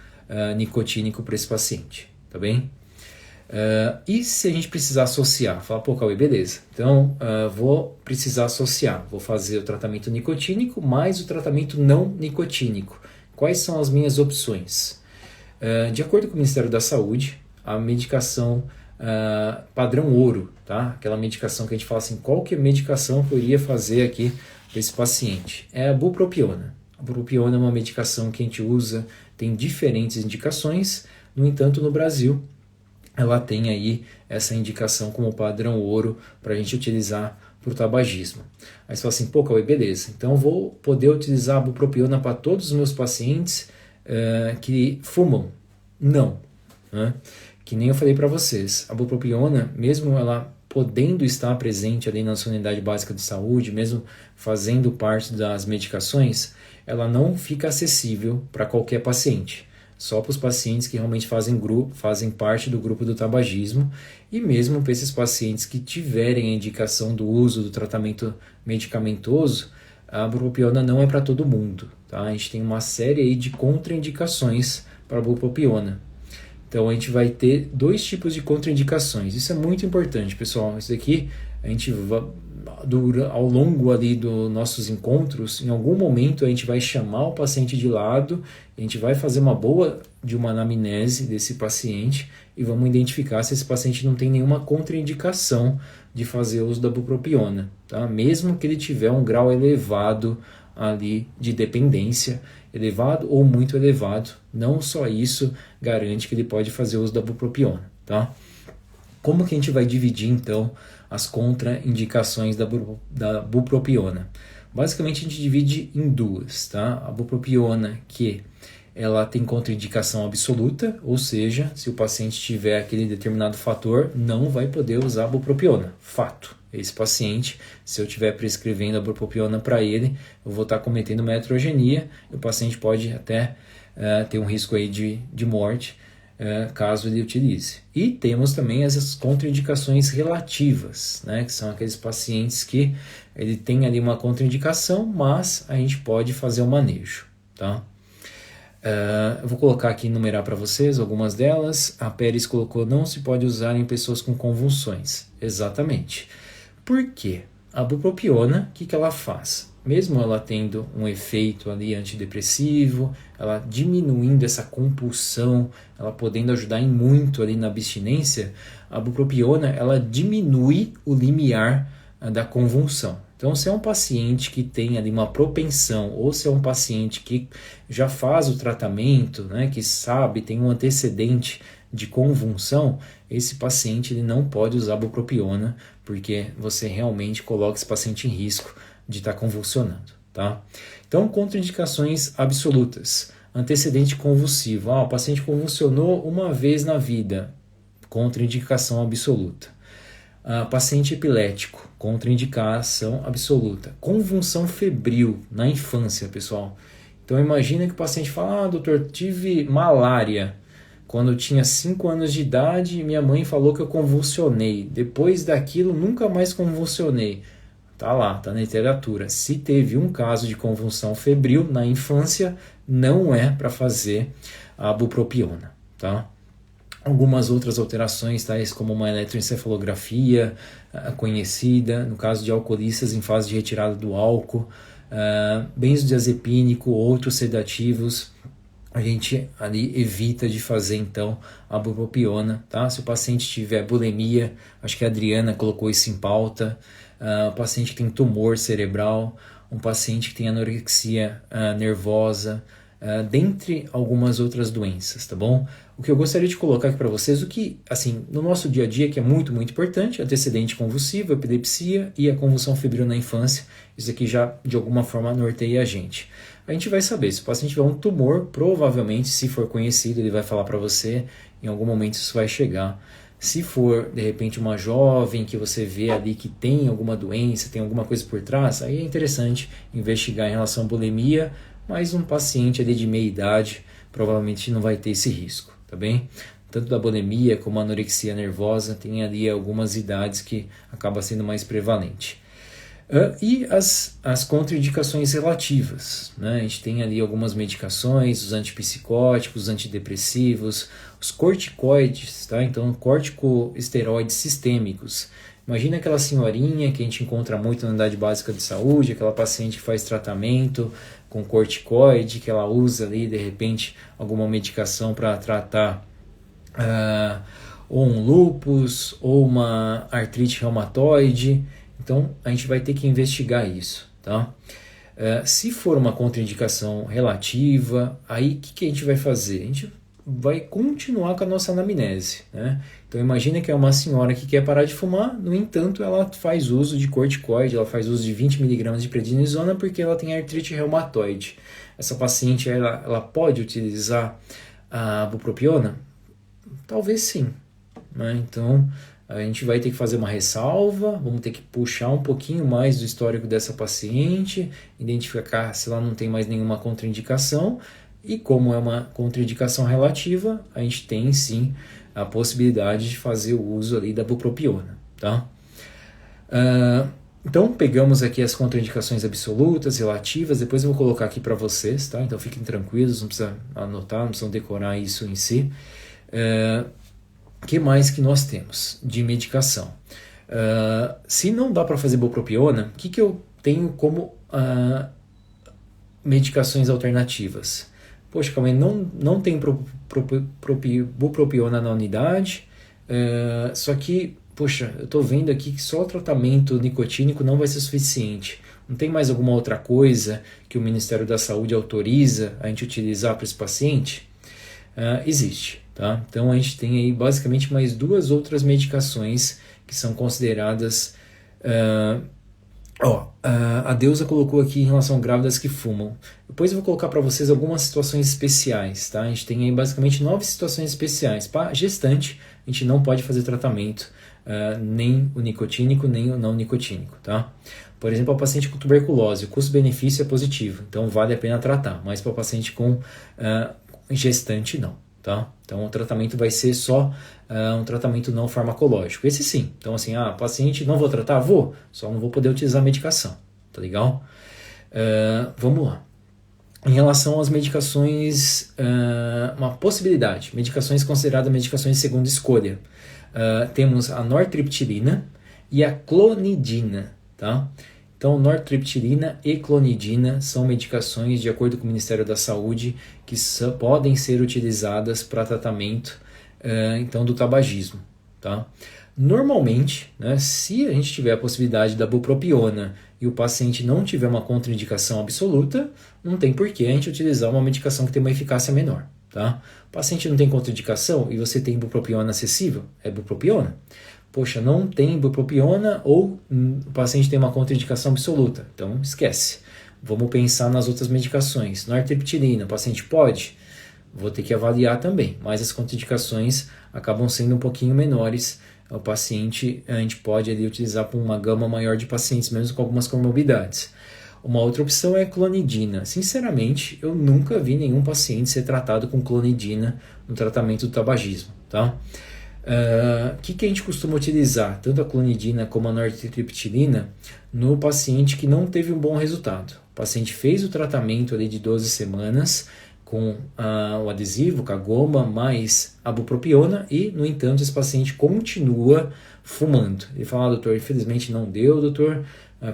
nicotínico para esse paciente, tá bem? E se a gente precisar associar? Fala, pô, Cauê, beleza. Então, vou precisar associar. Vou fazer o tratamento nicotínico mais o tratamento não nicotínico. Quais são as minhas opções? De acordo com o Ministério da Saúde, a medicação padrão ouro, tá? Aquela medicação que a gente fala assim, qual que é a medicação que eu iria fazer aqui para esse paciente? É a bupropiona. A bupropiona é uma medicação que a gente usa, tem diferentes indicações, no entanto, no Brasil, ela tem aí essa indicação como padrão ouro para a gente utilizar para o tabagismo. Aí você fala assim, pô, Cauê, beleza, então eu vou poder utilizar a bupropiona para todos os meus pacientes que fumam? Não, né? Que nem eu falei para vocês, a bupropiona, mesmo ela podendo estar presente ali na sua unidade básica de saúde, mesmo fazendo parte das medicações, ela não fica acessível para qualquer paciente. Só para os pacientes que realmente fazem parte do grupo do tabagismo, e mesmo para esses pacientes que tiverem a indicação do uso do tratamento medicamentoso, a bupropiona não é para todo mundo, tá? A gente tem uma série aí de contraindicações para a bupropiona. Então a gente vai ter 2 tipos de contraindicações. Isso é muito importante, pessoal. Isso daqui a gente vai, ao longo ali dos nossos encontros, em algum momento a gente vai chamar o paciente de lado, a gente vai fazer uma boa de uma anamnese desse paciente e vamos identificar se esse paciente não tem nenhuma contraindicação de fazer uso da bupropiona, tá? Mesmo que ele tiver um grau elevado ali de dependência, elevado ou muito elevado, não só isso garante que ele pode fazer uso da bupropiona, tá? Como que a gente vai dividir então as contraindicações da bupropiona? Basicamente a gente divide em 2, tá? A bupropiona que ela tem contraindicação absoluta, ou seja, se o paciente tiver aquele determinado fator, não vai poder usar a bupropiona, fato. Esse paciente, se eu estiver prescrevendo a bupropiona para ele, eu vou estar cometendo uma iatrogenia e o paciente pode até ter um risco aí de morte caso ele utilize. E temos também essas contraindicações relativas, né, que são aqueles pacientes que ele tem ali uma contraindicação, mas a gente pode fazer o manejo, tá? Eu vou colocar aqui, numerar para vocês algumas delas. A Pérez colocou, não se pode usar em pessoas com convulsões. Exatamente. Por quê? A bupropiona, o que ela faz? Mesmo ela tendo um efeito ali antidepressivo, ela diminuindo essa compulsão, ela podendo ajudar em muito ali na abstinência, a bupropiona, ela diminui o limiar da convulsão. Então, se é um paciente que tem ali uma propensão, ou se é um paciente que já faz o tratamento, né, que sabe, tem um antecedente de convulsão, esse paciente ele não pode usar bupropiona, porque você realmente coloca esse paciente em risco de estar convulsionando, tá? Então, contraindicações absolutas. Antecedente convulsivo. O paciente convulsionou uma vez na vida. Contraindicação absoluta. Paciente epilético. Contraindicação absoluta. Convulsão febril na infância, pessoal. Então, imagina que o paciente fala, doutor, tive malária quando eu tinha 5 anos de idade e minha mãe falou que eu convulsionei. Depois daquilo, nunca mais convulsionei. Tá lá, tá na literatura. Se teve um caso de convulsão febril na infância, não é para fazer a bupropiona, tá? Algumas outras alterações, tais como uma eletroencefalografia conhecida, no caso de alcoolistas em fase de retirada do álcool, benzodiazepínico, outros sedativos, a gente ali evita de fazer então a bupropiona, tá? Se o paciente tiver bulimia, acho que a Adriana colocou isso em pauta, o paciente que tem tumor cerebral, um paciente que tem anorexia nervosa, dentre algumas outras doenças, tá bom? O que eu gostaria de colocar aqui para vocês, o que, assim, no nosso dia a dia, que é muito, muito importante, antecedente convulsivo, epilepsia e a convulsão febril na infância, isso aqui já, de alguma forma, norteia a gente. A gente vai saber, se o paciente tiver um tumor, provavelmente, se for conhecido, ele vai falar para você, em algum momento isso vai chegar. Se for, de repente, uma jovem que você vê ali que tem alguma doença, tem alguma coisa por trás, aí é interessante investigar em relação à bulimia, mas um paciente ali de meia idade provavelmente não vai ter esse risco, tá bem? Tanto da bulimia como a anorexia nervosa, tem ali algumas idades que acaba sendo mais prevalente. E as contraindicações relativas, né? A gente tem ali algumas medicações, os antipsicóticos, os antidepressivos, os corticoides, tá? Então, corticosteroides sistêmicos. Imagina aquela senhorinha que a gente encontra muito na unidade básica de saúde, aquela paciente que faz tratamento com corticoide, que ela usa ali, de repente, alguma medicação para tratar ou um lúpus, ou uma artrite reumatoide. Então, a gente vai ter que investigar isso, tá? Se for uma contraindicação relativa, aí o que a gente vai fazer? A gente vai continuar com a nossa anamnese, né? Então, imagina que é uma senhora que quer parar de fumar, no entanto, ela faz uso de corticoide, ela faz uso de 20 mg de prednisona porque ela tem artrite reumatoide. Essa paciente, ela pode utilizar a bupropiona? Talvez sim, né? Então, a gente vai ter que fazer uma ressalva, vamos ter que puxar um pouquinho mais do histórico dessa paciente, identificar se ela não tem mais nenhuma contraindicação, e como é uma contraindicação relativa, a gente tem sim a possibilidade de fazer o uso ali da bupropiona, tá? Então, pegamos aqui as contraindicações absolutas, relativas, depois eu vou colocar aqui para vocês, tá? Então, fiquem tranquilos, não precisa anotar, não precisam decorar isso em si. Que mais que nós temos de medicação? Se não dá para fazer bupropiona, o que eu tenho como medicações alternativas? Poxa, calma aí, não tem bupropiona na unidade, só que, poxa, eu estou vendo aqui que só o tratamento nicotínico não vai ser suficiente. Não tem mais alguma outra coisa que o Ministério da Saúde autoriza a gente utilizar para esse paciente? Existe, tá? Então a gente tem aí basicamente mais duas outras medicações que são consideradas... a Deusa colocou aqui em relação a grávidas que fumam. Depois eu vou colocar para vocês algumas situações especiais, tá? A gente tem aí basicamente 9 situações especiais. Para gestante, a gente não pode fazer tratamento, nem o nicotínico, nem o não nicotínico, tá? Por exemplo, para paciente com tuberculose, o custo-benefício é positivo, então vale a pena tratar, mas para paciente com gestante não, tá? Então o tratamento vai ser só um tratamento não farmacológico, esse sim. Então assim, paciente não vou tratar? Vou, só não vou poder utilizar a medicação, tá legal? Vamos lá. Em relação às medicações, uma possibilidade, medicações consideradas medicações de segunda escolha. Temos a nortriptilina e a clonidina, tá? Então, nortriptilina e clonidina são medicações, de acordo com o Ministério da Saúde, que podem ser utilizadas para tratamento então, do tabagismo, tá? Normalmente, né, se a gente tiver a possibilidade da bupropiona e o paciente não tiver uma contraindicação absoluta, não tem porquê a gente utilizar uma medicação que tem uma eficácia menor, tá? O paciente não tem contraindicação e você tem bupropiona acessível, é bupropiona. Poxa, não tem bupropiona ou o paciente tem uma contraindicação absoluta, então esquece. Vamos pensar nas outras medicações. Nortriptilina, o paciente pode? Vou ter que avaliar também, mas as contraindicações acabam sendo um pouquinho menores. O paciente, a gente pode ali utilizar para uma gama maior de pacientes, mesmo com algumas comorbidades. Uma outra opção é a clonidina. Sinceramente, eu nunca vi nenhum paciente ser tratado com clonidina no tratamento do tabagismo, tá? Que a gente costuma utilizar, tanto a clonidina como a nortriptilina, no paciente que não teve um bom resultado. O paciente fez o tratamento ali de 12 semanas com o adesivo, com a goma, mais a bupropiona e, no entanto, esse paciente continua fumando. Ele fala, doutor, infelizmente não deu, doutor,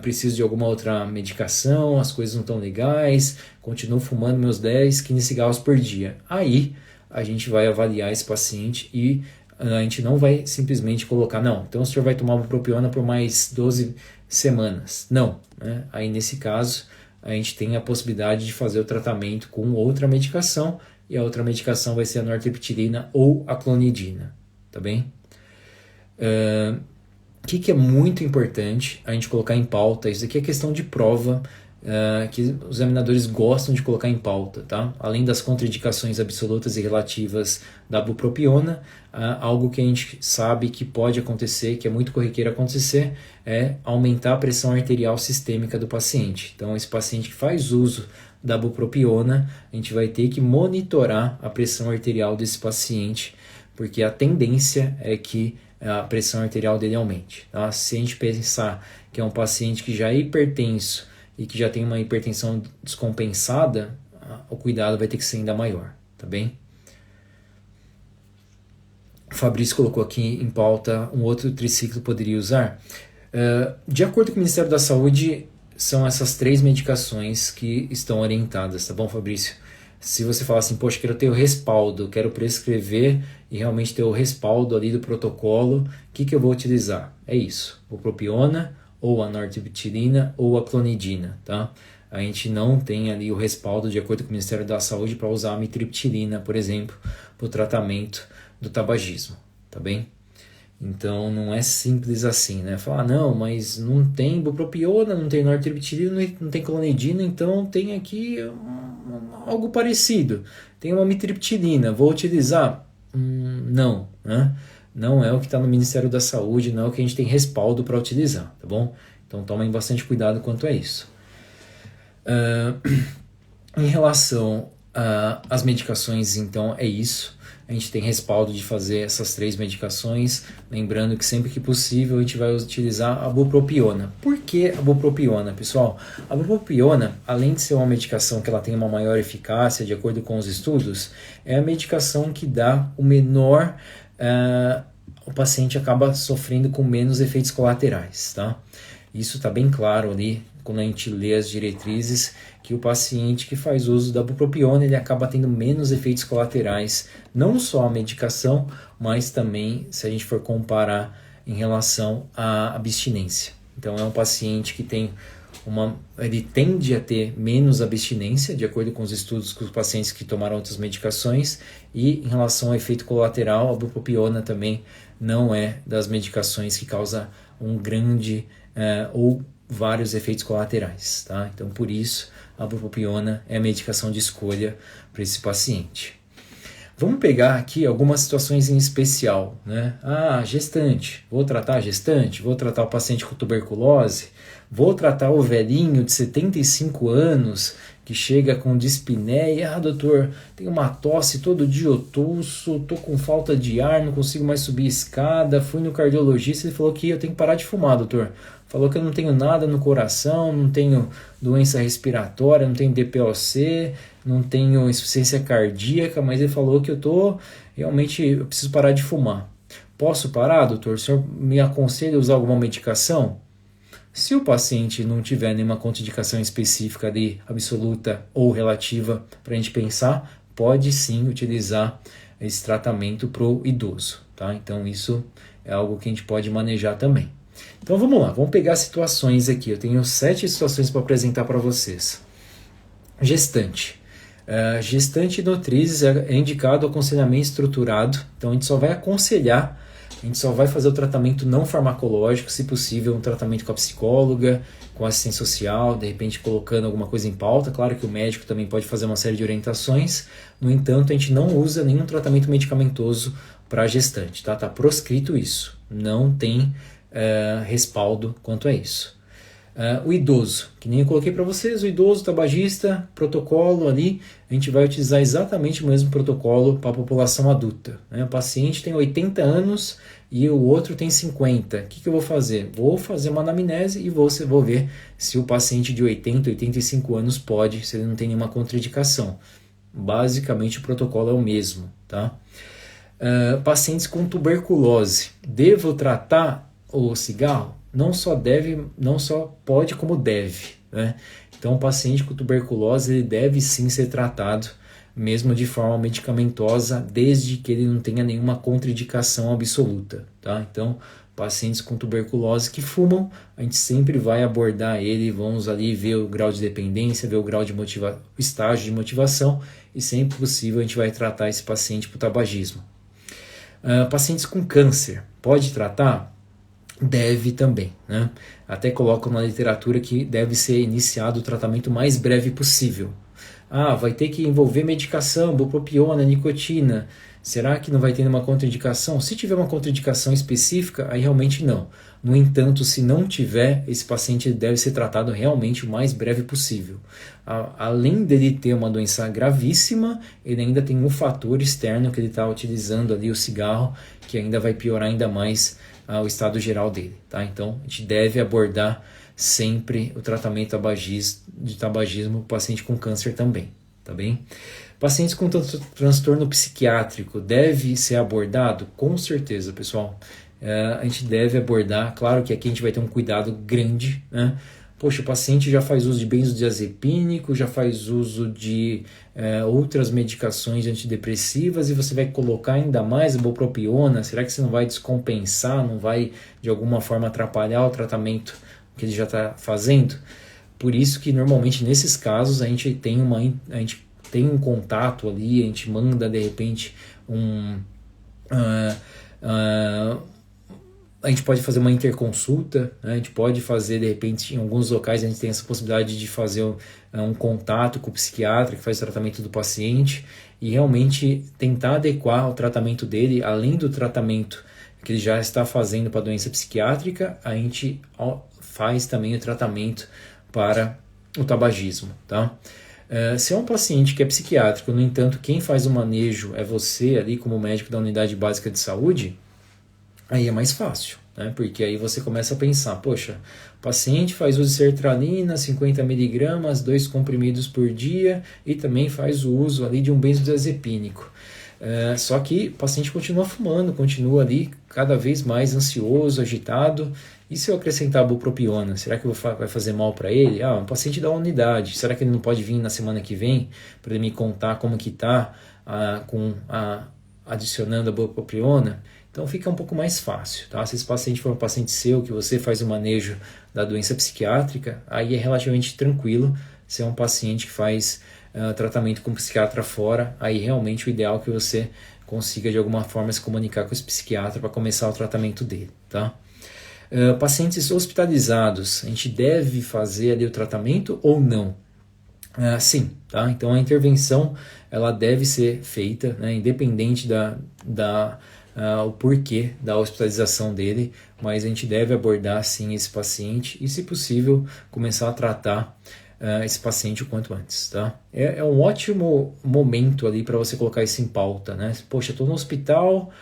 preciso de alguma outra medicação, as coisas não estão legais, continuo fumando meus 10, 15 cigarros por dia. Aí, a gente vai avaliar esse paciente e a gente não vai simplesmente colocar, não, então o senhor vai tomar bupropiona por mais 12 semanas. Não, né? Aí nesse caso a gente tem a possibilidade de fazer o tratamento com outra medicação e a outra medicação vai ser a nortriptilina ou a clonidina, tá bem? Que é muito importante a gente colocar em pauta, isso aqui é questão de prova, que os examinadores gostam de colocar em pauta, tá? Além das contraindicações absolutas e relativas da bupropiona, algo que a gente sabe que pode acontecer, que é muito corriqueiro acontecer, é aumentar a pressão arterial sistêmica do paciente. Então, esse paciente que faz uso da bupropiona, a gente vai ter que monitorar a pressão arterial desse paciente, porque a tendência é que a pressão arterial dele aumente, tá? Se a gente pensar que é um paciente que já é hipertenso e que já tem uma hipertensão descompensada, o cuidado vai ter que ser ainda maior, tá bem? O Fabrício colocou aqui em pauta um outro triciclo que poderia usar. De acordo com o Ministério da Saúde, são essas 3 medicações que estão orientadas, tá bom, Fabrício? Se você falar assim, poxa, quero ter o respaldo, quero prescrever e realmente ter o respaldo ali do protocolo, o que eu vou utilizar? É isso, bupropiona, ou a nortriptilina, ou a clonidina, tá? A gente não tem ali o respaldo, de acordo com o Ministério da Saúde, para usar a amitriptilina, por exemplo, para o tratamento do tabagismo, tá bem? Então não é simples assim, né? Falar, não, mas não tem bupropiona, não tem nortriptilina, não tem clonidina, então tem aqui algo parecido. Tem uma amitriptilina, vou utilizar? Não, né? Não é o que está no Ministério da Saúde, não é o que a gente tem respaldo para utilizar, tá bom? Então tomem bastante cuidado quanto a isso. Em relação As medicações, então, é isso. A gente tem respaldo de fazer essas 3 medicações, lembrando que sempre que possível a gente vai utilizar a bupropiona. Por que a bupropiona, pessoal? A bupropiona, além de ser uma medicação que ela tem uma maior eficácia, de acordo com os estudos, é a medicação que dá o menor... o paciente acaba sofrendo com menos efeitos colaterais, tá? Isso está bem claro ali, quando a gente lê as diretrizes, que o paciente que faz uso da bupropiona, ele acaba tendo menos efeitos colaterais, não só a medicação, mas também, se a gente for comparar em relação à abstinência. Então, é um paciente que tem ele tende a ter menos abstinência, de acordo com os estudos com os pacientes que tomaram outras medicações, e em relação ao efeito colateral, a bupropiona também não é das medicações que causa um grande ou vários efeitos colaterais, tá? Então, por isso, a bupropiona é a medicação de escolha para esse paciente. Vamos pegar aqui algumas situações em especial, né? Gestante. Vou tratar a gestante? Vou tratar o paciente com tuberculose? Vou tratar o velhinho de 75 anos que chega com dispneia? Doutor, tenho uma tosse, todo dia eu tosso, tô com falta de ar, não consigo mais subir escada, fui no cardiologista, ele falou que eu tenho que parar de fumar, doutor. Falou que eu não tenho nada no coração, não tenho doença respiratória, não tenho DPOC, não tenho insuficiência cardíaca, mas ele falou que eu preciso parar de fumar. Posso parar, doutor? O senhor me aconselha a usar alguma medicação? Se o paciente não tiver nenhuma contraindicação específica ali, absoluta ou relativa, para a gente pensar, pode sim utilizar esse tratamento para o idoso, tá? Então isso é algo que a gente pode manejar também. Então vamos lá, vamos pegar situações aqui. Eu tenho 7 situações para apresentar para vocês. Gestante. Gestante e nutrizes é indicado o aconselhamento estruturado, então a gente só vai aconselhar, a gente só vai fazer o tratamento não farmacológico, se possível um tratamento com a psicóloga, com a assistente social, de repente colocando alguma coisa em pauta. Claro que o médico também pode fazer uma série de orientações, no entanto a gente não usa nenhum tratamento medicamentoso para gestante, tá? Tá proscrito isso, não tem respaldo quanto a isso. O idoso, que nem eu coloquei para vocês, o idoso tabagista, protocolo ali, a gente vai utilizar exatamente o mesmo protocolo para a população adulta, né? O paciente tem 80 anos e o outro tem 50. O que eu vou fazer? Vou fazer uma anamnese e vou ver se o paciente de 80, 85 anos pode, se ele não tem nenhuma contraindicação. Basicamente o protocolo é o mesmo, tá? Pacientes com tuberculose, devo tratar o cigarro? Não só pode, como deve, né? Então, o paciente com tuberculose ele deve sim ser tratado, mesmo de forma medicamentosa, desde que ele não tenha nenhuma contraindicação absoluta, tá? Então, pacientes com tuberculose que fumam, a gente sempre vai abordar ele, vamos ali ver o grau de dependência, ver o grau de o estágio de motivação, e sempre possível a gente vai tratar esse paciente para o tabagismo. Pacientes com câncer, pode tratar? Deve também, né? Até colocam na literatura que deve ser iniciado o tratamento o mais breve possível. Vai ter que envolver medicação, bupropiona, nicotina. Será que não vai ter nenhuma contraindicação? Se tiver uma contraindicação específica, aí realmente não. No entanto, se não tiver, esse paciente deve ser tratado realmente o mais breve possível. Além dele ter uma doença gravíssima, ele ainda tem um fator externo que ele está utilizando ali, o cigarro, que ainda vai piorar ainda mais o estado geral dele, tá? Então, a gente deve abordar sempre o tratamento de tabagismo para paciente com câncer também, tá bem? Pacientes com transtorno psiquiátrico deve ser abordado? Com certeza, pessoal. A gente deve abordar, claro que aqui a gente vai ter um cuidado grande, né? Poxa, o paciente já faz uso de benzodiazepínico, já faz uso de outras medicações antidepressivas, e você vai colocar ainda mais a bupropiona. Será que você não vai descompensar, não vai de alguma forma atrapalhar o tratamento que ele já está fazendo? Por isso que normalmente nesses casos a gente tem um contato ali, a gente manda de repente a gente pode fazer uma interconsulta, né? A gente pode fazer, de repente, em alguns locais a gente tem essa possibilidade de fazer um contato com o psiquiatra que faz o tratamento do paciente e realmente tentar adequar o tratamento dele, além do tratamento que ele já está fazendo para a doença psiquiátrica, a gente faz também o tratamento para o tabagismo, tá? Se é um paciente que é psiquiátrico, no entanto, quem faz o manejo é você ali como médico da unidade básica de saúde, aí é mais fácil, né? Porque aí você começa a pensar, poxa, o paciente faz uso de sertralina, 50 miligramas, 2 comprimidos por dia e também faz o uso ali de um benzodiazepínico. Só que o paciente continua fumando, continua ali cada vez mais ansioso, agitado. E se eu acrescentar bupropiona, será que vai fazer mal para ele? Um paciente da unidade, será que ele não pode vir na semana que vem para ele me contar como que está adicionando a bupropiona? Então fica um pouco mais fácil, tá? Se esse paciente for um paciente seu, que você faz o manejo da doença psiquiátrica, aí é relativamente tranquilo. Se é um paciente que faz tratamento com psiquiatra fora, aí realmente o ideal é que você consiga de alguma forma se comunicar com esse psiquiatra para começar o tratamento dele, tá? Pacientes hospitalizados, a gente deve fazer ali o tratamento ou não? Sim, tá? Então a intervenção ela deve ser feita, né, independente o porquê da hospitalização dele, mas a gente deve abordar sim esse paciente e, se possível, começar a tratar esse paciente o quanto antes, tá? É um ótimo momento ali para você colocar isso em pauta, né? Poxa, estou no hospital,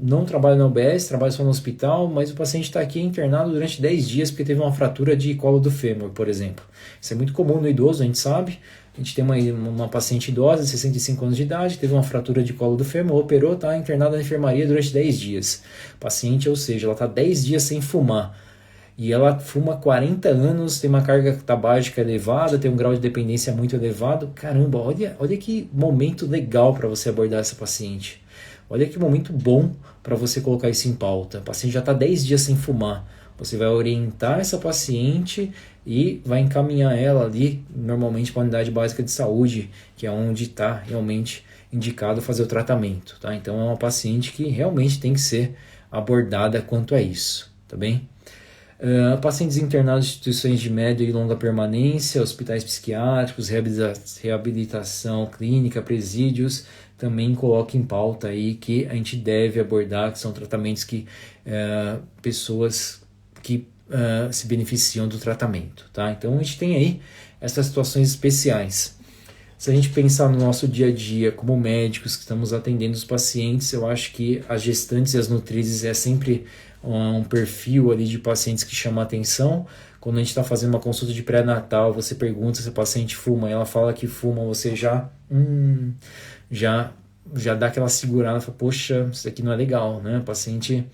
não trabalho na UBS, trabalho só no hospital, mas o paciente está aqui internado durante 10 dias porque teve uma fratura de colo do fêmur, por exemplo. Isso é muito comum no idoso, a gente sabe. A gente tem uma paciente idosa, 65 anos de idade, teve uma fratura de colo do fêmur, operou, está internada na enfermaria durante 10 dias. Paciente, ou seja, ela está 10 dias sem fumar. E ela fuma 40 anos, tem uma carga tabágica elevada, tem um grau de dependência muito elevado. Caramba, olha que momento legal para você abordar essa paciente. Olha que momento bom para você colocar isso em pauta. A paciente já está 10 dias sem fumar. Você vai orientar essa paciente e vai encaminhar ela ali, normalmente para a unidade básica de saúde, que é onde está realmente indicado fazer o tratamento, tá? Então é uma paciente que realmente tem que ser abordada quanto a isso, tá bem? Pacientes internados em instituições de média e longa permanência, hospitais psiquiátricos, reabilitação clínica, presídios, também coloca em pauta aí que a gente deve abordar, que são tratamentos que pessoas que se beneficiam do tratamento, tá? Então a gente tem aí essas situações especiais. Se a gente pensar no nosso dia a dia como médicos que estamos atendendo os pacientes, eu acho que as gestantes e as nutrizes é sempre um perfil ali de pacientes que chama a atenção. Quando a gente está fazendo uma consulta de pré-natal, você pergunta se a paciente fuma, e ela fala que fuma, você já dá aquela segurada, fala, poxa, isso aqui não é legal, né? A paciente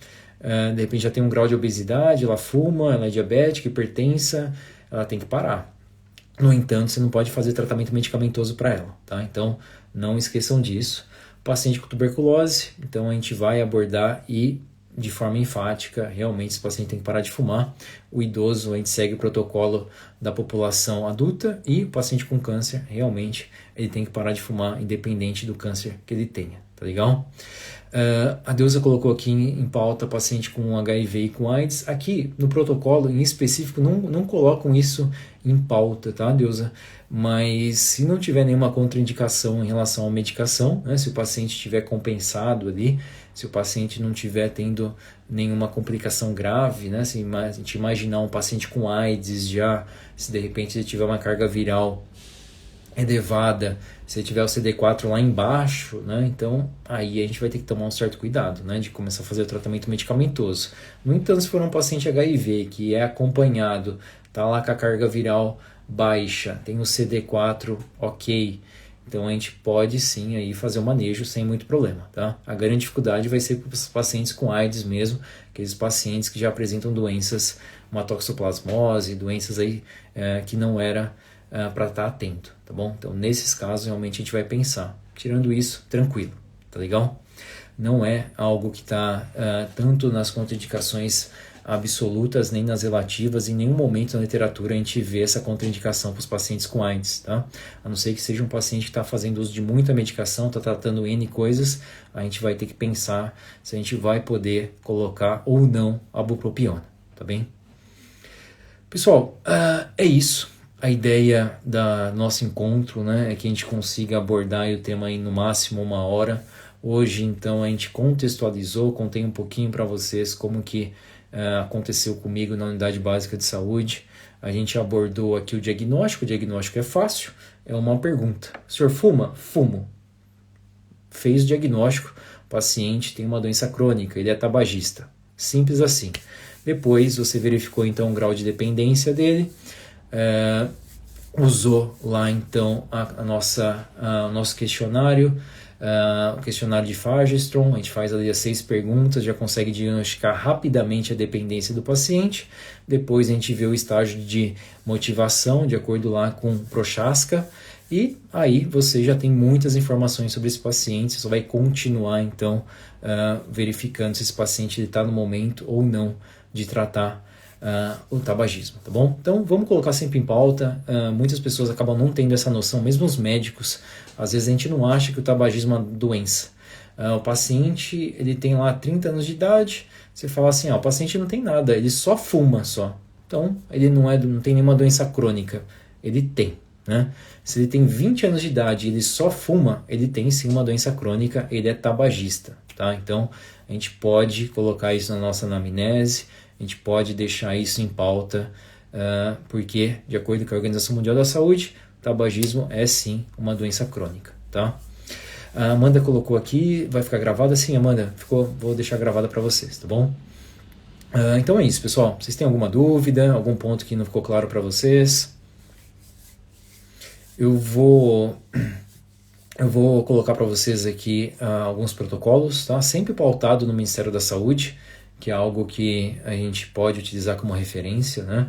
de repente já tem um grau de obesidade, ela fuma, ela é diabética, hipertensa, ela tem que parar. No entanto, você não pode fazer tratamento medicamentoso para ela, tá? Então, não esqueçam disso. Paciente com tuberculose, então a gente vai abordar e, de forma enfática, realmente esse paciente tem que parar de fumar. O idoso, a gente segue o protocolo da população adulta, e o paciente com câncer, realmente, ele tem que parar de fumar, independente do câncer que ele tenha, tá legal? A Deusa colocou aqui em pauta paciente com HIV e com AIDS. Aqui no protocolo em específico não colocam isso em pauta, tá, Deusa? Mas se não tiver nenhuma contraindicação em relação à medicação, né, se o paciente estiver compensado ali, se o paciente não estiver tendo nenhuma complicação grave, né, se a gente imaginar um paciente com AIDS já, se de repente ele tiver uma carga viral elevada, se tiver o CD4 lá embaixo, né, então aí a gente vai ter que tomar um certo cuidado, né, de começar a fazer o tratamento medicamentoso. No entanto, se for um paciente HIV que é acompanhado, tá lá com a carga viral baixa, tem o CD4 ok, então a gente pode sim aí fazer o manejo sem muito problema, tá? A grande dificuldade vai ser para os pacientes com AIDS mesmo, aqueles pacientes que já apresentam doenças, uma toxoplasmose, doenças aí que não era para estar atento, tá bom? Então, nesses casos, realmente a gente vai pensar. Tirando isso, tranquilo, tá legal? Não é algo que está tanto nas contraindicações absolutas, nem nas relativas. Em nenhum momento na literatura a gente vê essa contraindicação para os pacientes com AIDS, tá? A não ser que seja um paciente que está fazendo uso de muita medicação, está tratando N coisas, a gente vai ter que pensar se a gente vai poder colocar ou não a bupropiona, tá bem? Pessoal, é isso. A ideia do nosso encontro, né, é que a gente consiga abordar o tema em no máximo 1 hora. Hoje, então, a gente contextualizou, contei um pouquinho para vocês como que aconteceu comigo na unidade básica de saúde. A gente abordou aqui o diagnóstico é fácil, é uma pergunta. O senhor fuma? Fumo. Fez o diagnóstico, o paciente tem uma doença crônica, ele é tabagista. Simples assim. Depois você verificou então o grau de dependência dele, usou lá então o nosso questionário, o questionário de Fagerstrom. A gente faz ali as 6 perguntas, já consegue diagnosticar rapidamente a dependência do paciente. Depois a gente vê o estágio de motivação, de acordo lá com Prochaska, e aí você já tem muitas informações sobre esse paciente. Você só vai continuar então verificando se esse paciente está no momento ou não de tratar o tabagismo, tá bom? Então vamos colocar sempre em pauta. Muitas pessoas acabam não tendo essa noção, mesmo os médicos. Às vezes a gente não acha que o tabagismo é uma doença. O paciente, ele tem lá 30 anos de idade, você fala assim, o paciente não tem nada, ele só fuma só. Então ele não tem nenhuma doença crônica, ele tem, né? Se ele tem 20 anos de idade e ele só fuma, ele tem sim uma doença crônica, ele é tabagista, tá? Então a gente pode colocar isso na nossa anamnese, a gente pode deixar isso em pauta, porque, de acordo com a Organização Mundial da Saúde, o tabagismo é sim uma doença crônica, tá? A Amanda colocou aqui, vai ficar gravada? Sim, Amanda, vou deixar gravada para vocês, tá bom? Então é isso, pessoal. Vocês têm alguma dúvida, algum ponto que não ficou claro para vocês? Eu vou colocar para vocês aqui alguns protocolos, tá? Sempre pautado no Ministério da Saúde, que é algo que a gente pode utilizar como referência, né?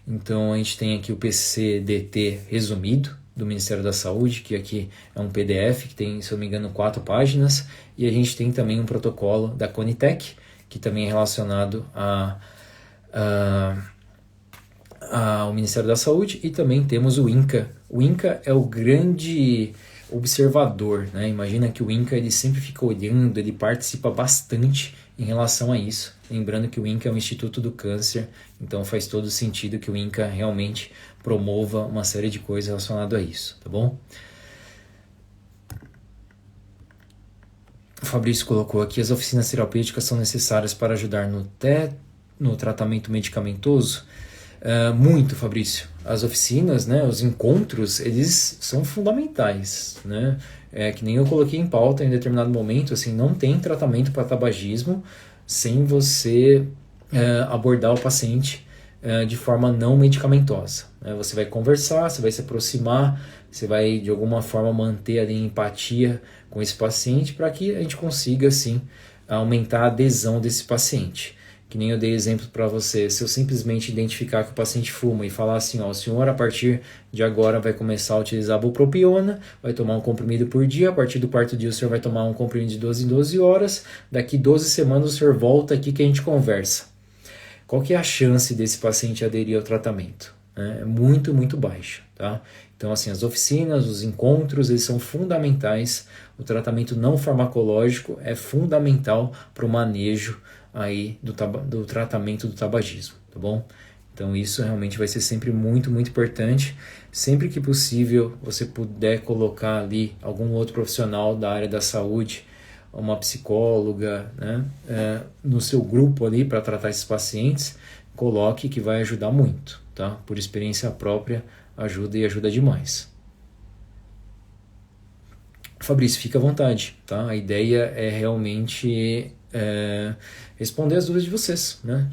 Então a gente tem aqui o PCDT resumido do Ministério da Saúde, que aqui é um PDF que tem, se eu não me engano, 4 páginas, e a gente tem também um protocolo da Conitec, que também é relacionado ao Ministério da Saúde, e também temos o INCA. O INCA é o grande observador, né? Imagina que o INCA ele sempre fica olhando, ele participa bastante em relação a isso. Lembrando que o INCA é o Instituto do Câncer, então faz todo sentido que o INCA realmente promova uma série de coisas relacionadas a isso, tá bom? O Fabrício colocou aqui, as oficinas terapêuticas são necessárias para ajudar no tratamento medicamentoso? Muito, Fabrício. As oficinas, né, os encontros, eles são fundamentais, né? Que nem eu coloquei em pauta em determinado momento, assim, não tem tratamento para tabagismo sem você abordar o paciente de forma não medicamentosa, né? Você vai conversar, você vai se aproximar, você vai de alguma forma manter ali empatia com esse paciente para que a gente consiga, assim, aumentar a adesão desse paciente. Que nem eu dei exemplo para você, se eu simplesmente identificar que o paciente fuma e falar assim, o senhor a partir de agora vai começar a utilizar a bupropiona, vai tomar um comprimido por dia, a partir do 4º dia o senhor vai tomar um comprimido de 12 em 12 horas, daqui 12 semanas o senhor volta aqui que a gente conversa. Qual que é a chance desse paciente aderir ao tratamento? É muito, muito baixa, tá? Então, assim, as oficinas, os encontros, eles são fundamentais. O tratamento não farmacológico é fundamental para o manejo aí do tratamento do tabagismo, tá bom? Então isso realmente vai ser sempre muito, muito importante. Sempre que possível, você puder colocar ali algum outro profissional da área da saúde, uma psicóloga, né, no seu grupo ali para tratar esses pacientes, coloque que vai ajudar muito, tá? Por experiência própria, ajuda e ajuda demais. Fabrício, fica à vontade, tá? A ideia é realmente responder as dúvidas de vocês, né?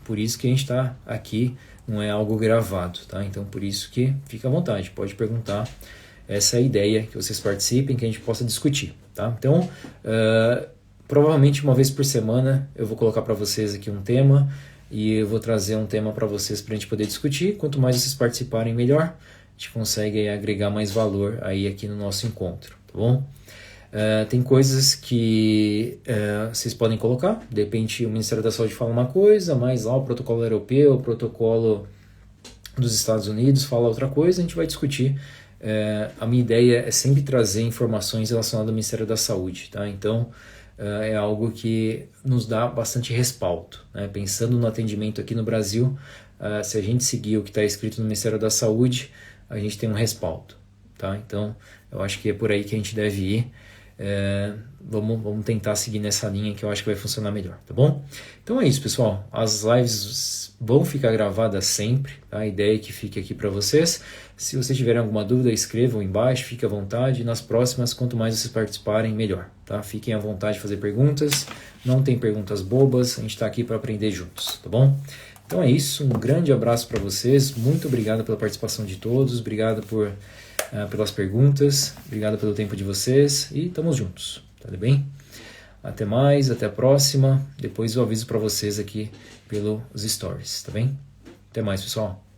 Por isso que a gente está aqui, não é algo gravado, tá? Então, por isso que fica à vontade, pode perguntar. Essa é a ideia, que vocês participem, que a gente possa discutir, tá? Então, provavelmente uma vez por semana eu vou colocar para vocês aqui um tema e eu vou trazer um tema para vocês para a gente poder discutir. Quanto mais vocês participarem, melhor. A gente consegue agregar mais valor aí aqui no nosso encontro, tá bom? Tem coisas que vocês podem colocar, de repente o Ministério da Saúde fala uma coisa, mas lá o protocolo europeu, o protocolo dos Estados Unidos fala outra coisa, a gente vai discutir. A minha ideia é sempre trazer informações relacionadas ao Ministério da Saúde, tá? Então é algo que nos dá bastante respaldo, né? Pensando no atendimento aqui no Brasil, se a gente seguir o que está escrito no Ministério da Saúde, a gente tem um respaldo, tá? Então eu acho que é por aí que a gente deve ir. Vamos tentar seguir nessa linha que eu acho que vai funcionar melhor, tá bom? Então é isso, pessoal. As lives vão ficar gravadas sempre, tá? A ideia é que fique aqui para vocês. Se vocês tiverem alguma dúvida, escrevam embaixo, fique à vontade. Nas próximas, quanto mais vocês participarem, melhor, tá? Fiquem à vontade de fazer perguntas, não tem perguntas bobas, a gente está aqui para aprender juntos, tá bom? Então é isso, um grande abraço para vocês, muito obrigado pela participação de todos, obrigado pelas perguntas, obrigado pelo tempo de vocês e estamos juntos, tá bem? Até mais, até a próxima, depois eu aviso para vocês aqui pelos stories, tá bem? Até mais, pessoal.